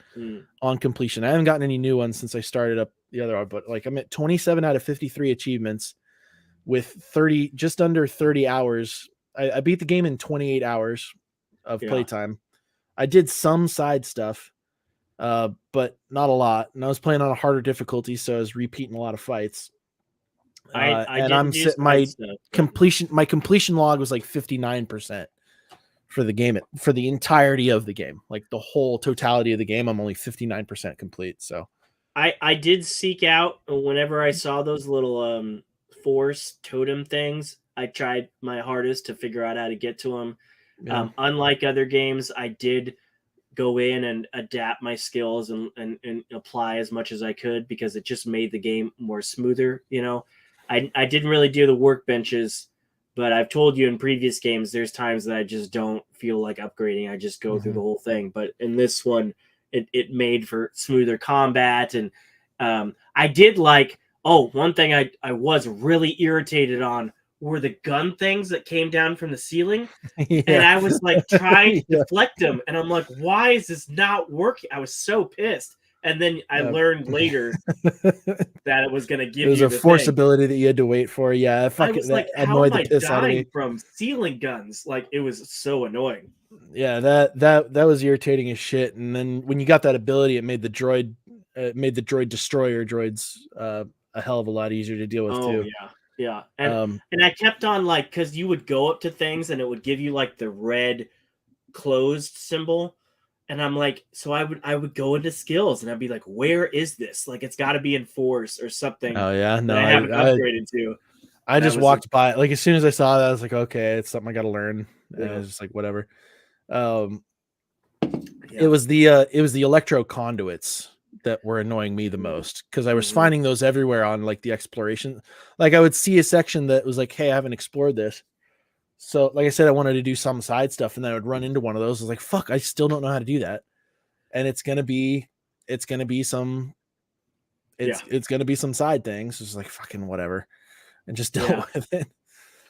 Speaker 1: on completion. I haven't gotten any new ones since I started up the other one, but like I'm at 27 out of 53 achievements with just under 30 hours. I beat the game in 28 hours of playtime. I did some side stuff, but not a lot. And I was playing on a harder difficulty, so I was repeating a lot of fights. My completion log was like 59% for the game, for the entirety of the game, like the whole totality of the game. I'm only 59% complete. So
Speaker 2: I did seek out whenever I saw those little force totem things. I tried my hardest to figure out how to get to them. Yeah. Unlike other games, I did go in and adapt my skills and apply as much as I could, because it just made the game more smoother. You know, I didn't really do the workbenches, but I've told you in previous games, there's times that I just don't feel like upgrading. I just go through the whole thing. But in this one, it made for smoother combat. And I did like, one thing I was really irritated on were the gun things that came down from the ceiling.
Speaker 1: Yeah.
Speaker 2: And I was like trying to
Speaker 1: Yeah.
Speaker 2: deflect them. And I'm like, why is this not working? I was so pissed. And then I learned later that it was going to
Speaker 1: It
Speaker 2: give
Speaker 1: was
Speaker 2: you
Speaker 1: a
Speaker 2: the
Speaker 1: force
Speaker 2: thing.
Speaker 1: ability that you had to wait for. Yeah,
Speaker 2: I
Speaker 1: fucking
Speaker 2: was
Speaker 1: that
Speaker 2: like, how
Speaker 1: annoyed
Speaker 2: am
Speaker 1: the
Speaker 2: I
Speaker 1: piss out of me.
Speaker 2: dying from ceiling guns? Like, it was so annoying.
Speaker 1: Yeah, that was irritating as shit. And then when you got that ability, it made the droid destroyer droids a hell of a lot easier to deal with
Speaker 2: Oh
Speaker 1: too.
Speaker 2: yeah, yeah.
Speaker 1: Um,
Speaker 2: And I kept on like, because you would go up to things and it would give you like the red closed symbol. And I'm like, so I would go into skills and I'd be like, where is this? Like, it's got to be in force or something
Speaker 1: oh yeah,
Speaker 2: that
Speaker 1: no,
Speaker 2: I haven't upgraded to.
Speaker 1: I
Speaker 2: And I
Speaker 1: just
Speaker 2: was like,
Speaker 1: walked by. Like as soon as I saw that, I was like, okay, it's something I got to learn. And I
Speaker 2: yeah,
Speaker 1: was just like, whatever. Um,
Speaker 2: yeah.
Speaker 1: it was the electro conduits that were annoying me the most because I was
Speaker 2: Mm-hmm.
Speaker 1: finding those everywhere on like the exploration. Like I would see a section that was like, hey, I haven't explored this. So like I said, I wanted to do some side stuff, and then I would run into one of those. I was like, fuck, I still don't know how to do that. And it's gonna be some
Speaker 2: Yeah,
Speaker 1: it's gonna be some side things. It's like fucking whatever. And just dealt
Speaker 2: yeah.
Speaker 1: with it.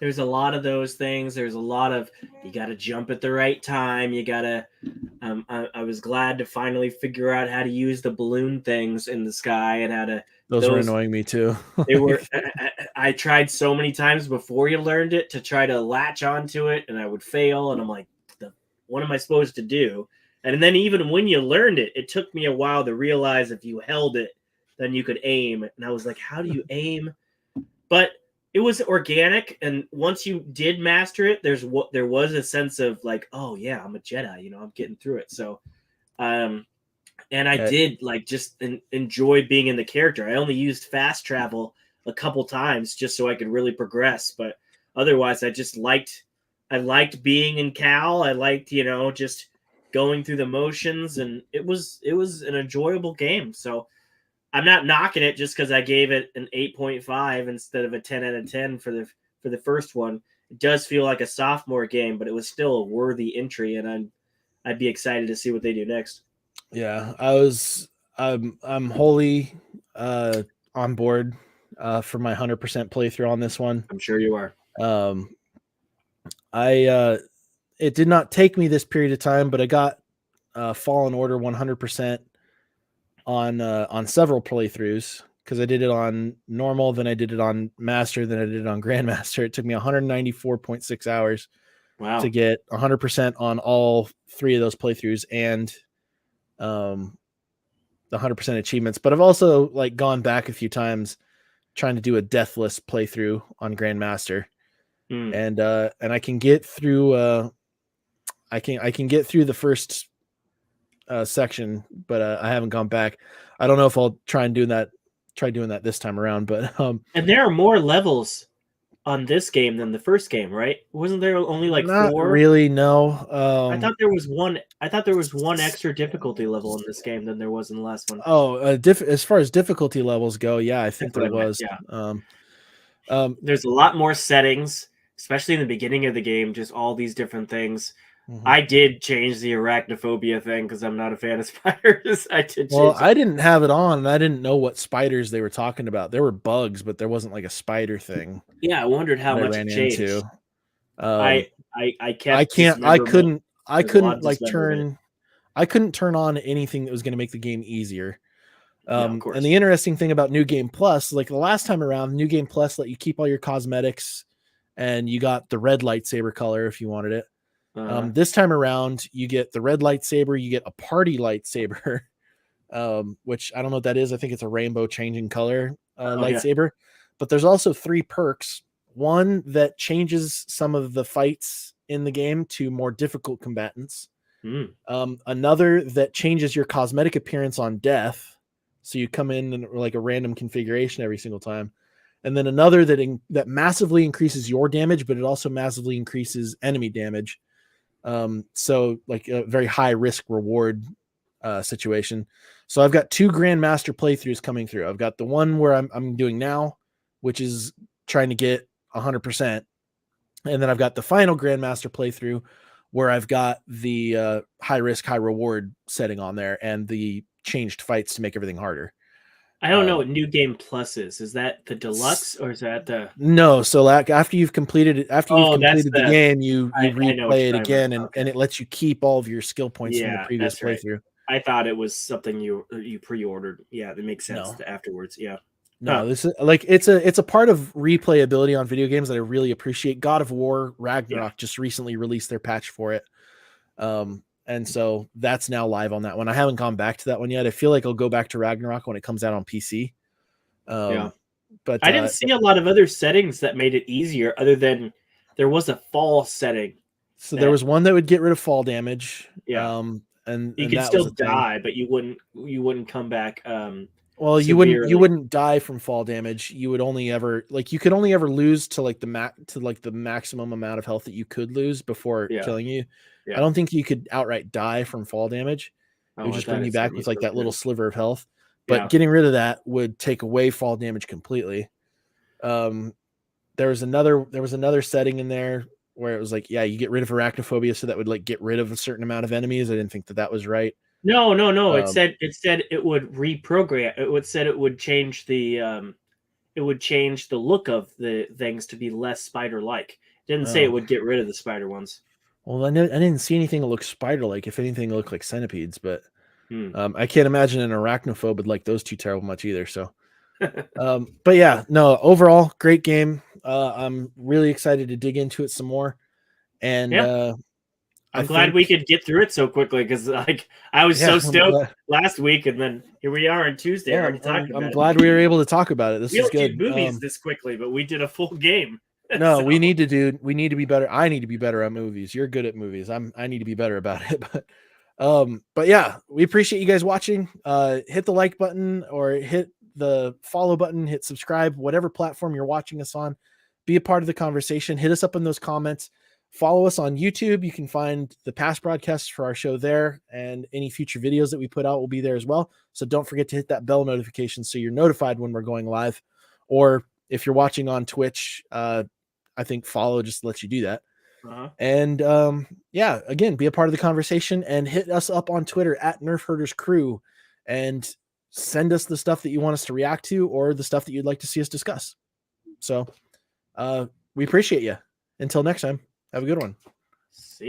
Speaker 2: There's a lot of those things. There's a lot of, you got to jump at the right time. You got to, I was glad to finally figure out how to use the balloon things in the sky and how to,
Speaker 1: Those were
Speaker 2: those,
Speaker 1: annoying me too.
Speaker 2: they were, I tried so many times before you learned it to try to latch onto it and I would fail. And I'm like, what am I supposed to do? And then even when you learned it, it took me a while to realize if you held it, then you could aim. And I was like, how do you aim? But it was organic, and once you did master it, there was a sense of like, oh yeah, I'm a Jedi, I'm getting through it. So and I did like just enjoy being in the character. I only used fast travel a couple times just so I could really progress, but otherwise I liked being in Cal. I liked, just going through the motions, and it was an enjoyable game. So I'm not knocking it just because I gave it an 8.5 instead of a 10 out of 10 for the first one. It does feel like a sophomore game, but it was still a worthy entry, and I'd be excited to see what they do next.
Speaker 1: Yeah, I'm wholly on board for my 100% playthrough on this one.
Speaker 2: I'm sure you are.
Speaker 1: Um, I it did not take me this period of time, but I got Fallen Order 100% on several playthroughs because I did it on normal, then I did it on master, then I did it on grandmaster. It took me 194.6 hours
Speaker 2: Wow.
Speaker 1: to get 100% on all three of those playthroughs and the 100% achievements. But I've also like gone back a few times trying to do a deathless playthrough on grandmaster, and I can get through I can get through the first section, but I haven't gone back. I don't know if I'll try doing that this time around, but
Speaker 2: And there are more levels on this game than the first game, right? Wasn't there only like
Speaker 1: not
Speaker 2: 4?
Speaker 1: really. No.
Speaker 2: I thought there was one. I thought there was one extra difficulty level in this game than there was in the last one.
Speaker 1: Oh, as far as difficulty levels go, yeah, I think
Speaker 2: That's what
Speaker 1: there
Speaker 2: I meant.
Speaker 1: was.
Speaker 2: Yeah. There's a lot more settings, especially in the beginning of the game. Just all these different things.
Speaker 1: Mhm.
Speaker 2: I did change the arachnophobia thing because I'm not a fan of spiders. I did
Speaker 1: Well,
Speaker 2: change.
Speaker 1: I didn't have it on, and I didn't know what spiders they were talking about. There were bugs, but there wasn't like a spider thing
Speaker 2: Yeah, I wondered how
Speaker 1: that I
Speaker 2: much it
Speaker 1: ran into.
Speaker 2: changed.
Speaker 1: Um,
Speaker 2: I kept
Speaker 1: I
Speaker 2: dismemberment. There's a lot
Speaker 1: couldn't
Speaker 2: of
Speaker 1: like
Speaker 2: dismemberment.
Speaker 1: I couldn't turn on anything that was going to make the game easier.
Speaker 2: No, of
Speaker 1: And
Speaker 2: course.
Speaker 1: the interesting thing about New Game Plus, like the last time around, New Game Plus let you keep all your cosmetics, and you got the red lightsaber color if you wanted it. This time around, you get the red lightsaber, you get a party lightsaber, which I don't know what that is. I think it's a rainbow changing color lightsaber. But there's also 3 perks. One that changes some of the fights in the game to more difficult combatants. Another that changes your cosmetic appearance on death, so you come in like a random configuration every single time. And then another that massively increases your damage, but it also massively increases enemy damage. So like a very high risk reward situation. So I've got 2 grandmaster playthroughs coming through. I've got the one where I'm doing now, which is trying to get 100%, and then I've got the final grandmaster playthrough where I've got the high risk high reward setting on there and the changed fights to make everything harder.
Speaker 2: I don't know what New Game Plus is. Is that the deluxe or is that the?
Speaker 1: No, so like after you've completed it, after you've
Speaker 2: Oh, that's
Speaker 1: completed the
Speaker 2: the.
Speaker 1: game, you
Speaker 2: I know what
Speaker 1: replay
Speaker 2: you're
Speaker 1: it
Speaker 2: talking about.
Speaker 1: again, and
Speaker 2: Okay.
Speaker 1: it lets you keep all of your skill points from the
Speaker 2: Yeah,
Speaker 1: previous
Speaker 2: that's right.
Speaker 1: playthrough.
Speaker 2: I thought it was something you pre-ordered. Yeah, that makes sense.
Speaker 1: No,
Speaker 2: Afterwards, yeah.
Speaker 1: no, this is like it's a part of replayability on video games that I really appreciate. God of War Ragnarok just recently released their patch for it. And so that's now live on that one. I haven't gone back to that one yet. I feel like I'll go back to Ragnarok when it comes out on PC.
Speaker 2: Yeah.
Speaker 1: But
Speaker 2: I didn't see a lot of other settings that made it easier other than there was a fall setting.
Speaker 1: So there was one that would get rid of fall damage.
Speaker 2: Yeah.
Speaker 1: And
Speaker 2: You could
Speaker 1: that was
Speaker 2: still
Speaker 1: a thing.
Speaker 2: die, but you wouldn't come back
Speaker 1: Well, you
Speaker 2: severely.
Speaker 1: wouldn't die from fall damage. You would only ever you could only ever lose to like the maximum amount of health that you could lose before killing you.
Speaker 2: Yeah.
Speaker 1: I don't think you could outright die from fall damage. It would just bring you back with like that little sliver of health. But getting rid of that would take away fall damage completely. There was another setting in there where it was like, yeah, you get rid of arachnophobia, so that would like get rid of a certain amount of enemies. I didn't think that was right.
Speaker 2: No. It said it would reprogram. It said it would change the look of the things to be less spider-like. It didn't say it would get rid of the spider ones.
Speaker 1: Well, I didn't see anything that looked spider-like. If anything, it looked like centipedes. But I can't imagine an arachnophobe would like those two terrible much either. So, but yeah, no. Overall, great game. I'm really excited to dig into it some more. And
Speaker 2: I'm glad we could get through it so quickly because like I was so stoked last week, and then here we are on Tuesday already talking about it.
Speaker 1: I'm glad we were able to talk about it. This is good.
Speaker 2: We don't do movies this quickly, but we did a full game.
Speaker 1: No, so. we need to be better. I need to be better at movies. You're good at movies. I need to be better about it. But yeah, we appreciate you guys watching. Hit the like button or hit the follow button, hit subscribe, whatever platform you're watching us on. Be a part of the conversation. Hit us up in those comments. Follow us on YouTube. You can find the past broadcasts for our show there, and any future videos that we put out will be there as well. So don't forget to hit that bell notification so you're notified when we're going live. Or if you're watching on Twitch, I think follow just lets you do that. And yeah, again, be a part of the conversation and hit us up on Twitter at Nerfherders Crew and send us the stuff that you want us to react to or the stuff that you'd like to see us discuss. So we appreciate you. Until next time, have a good one.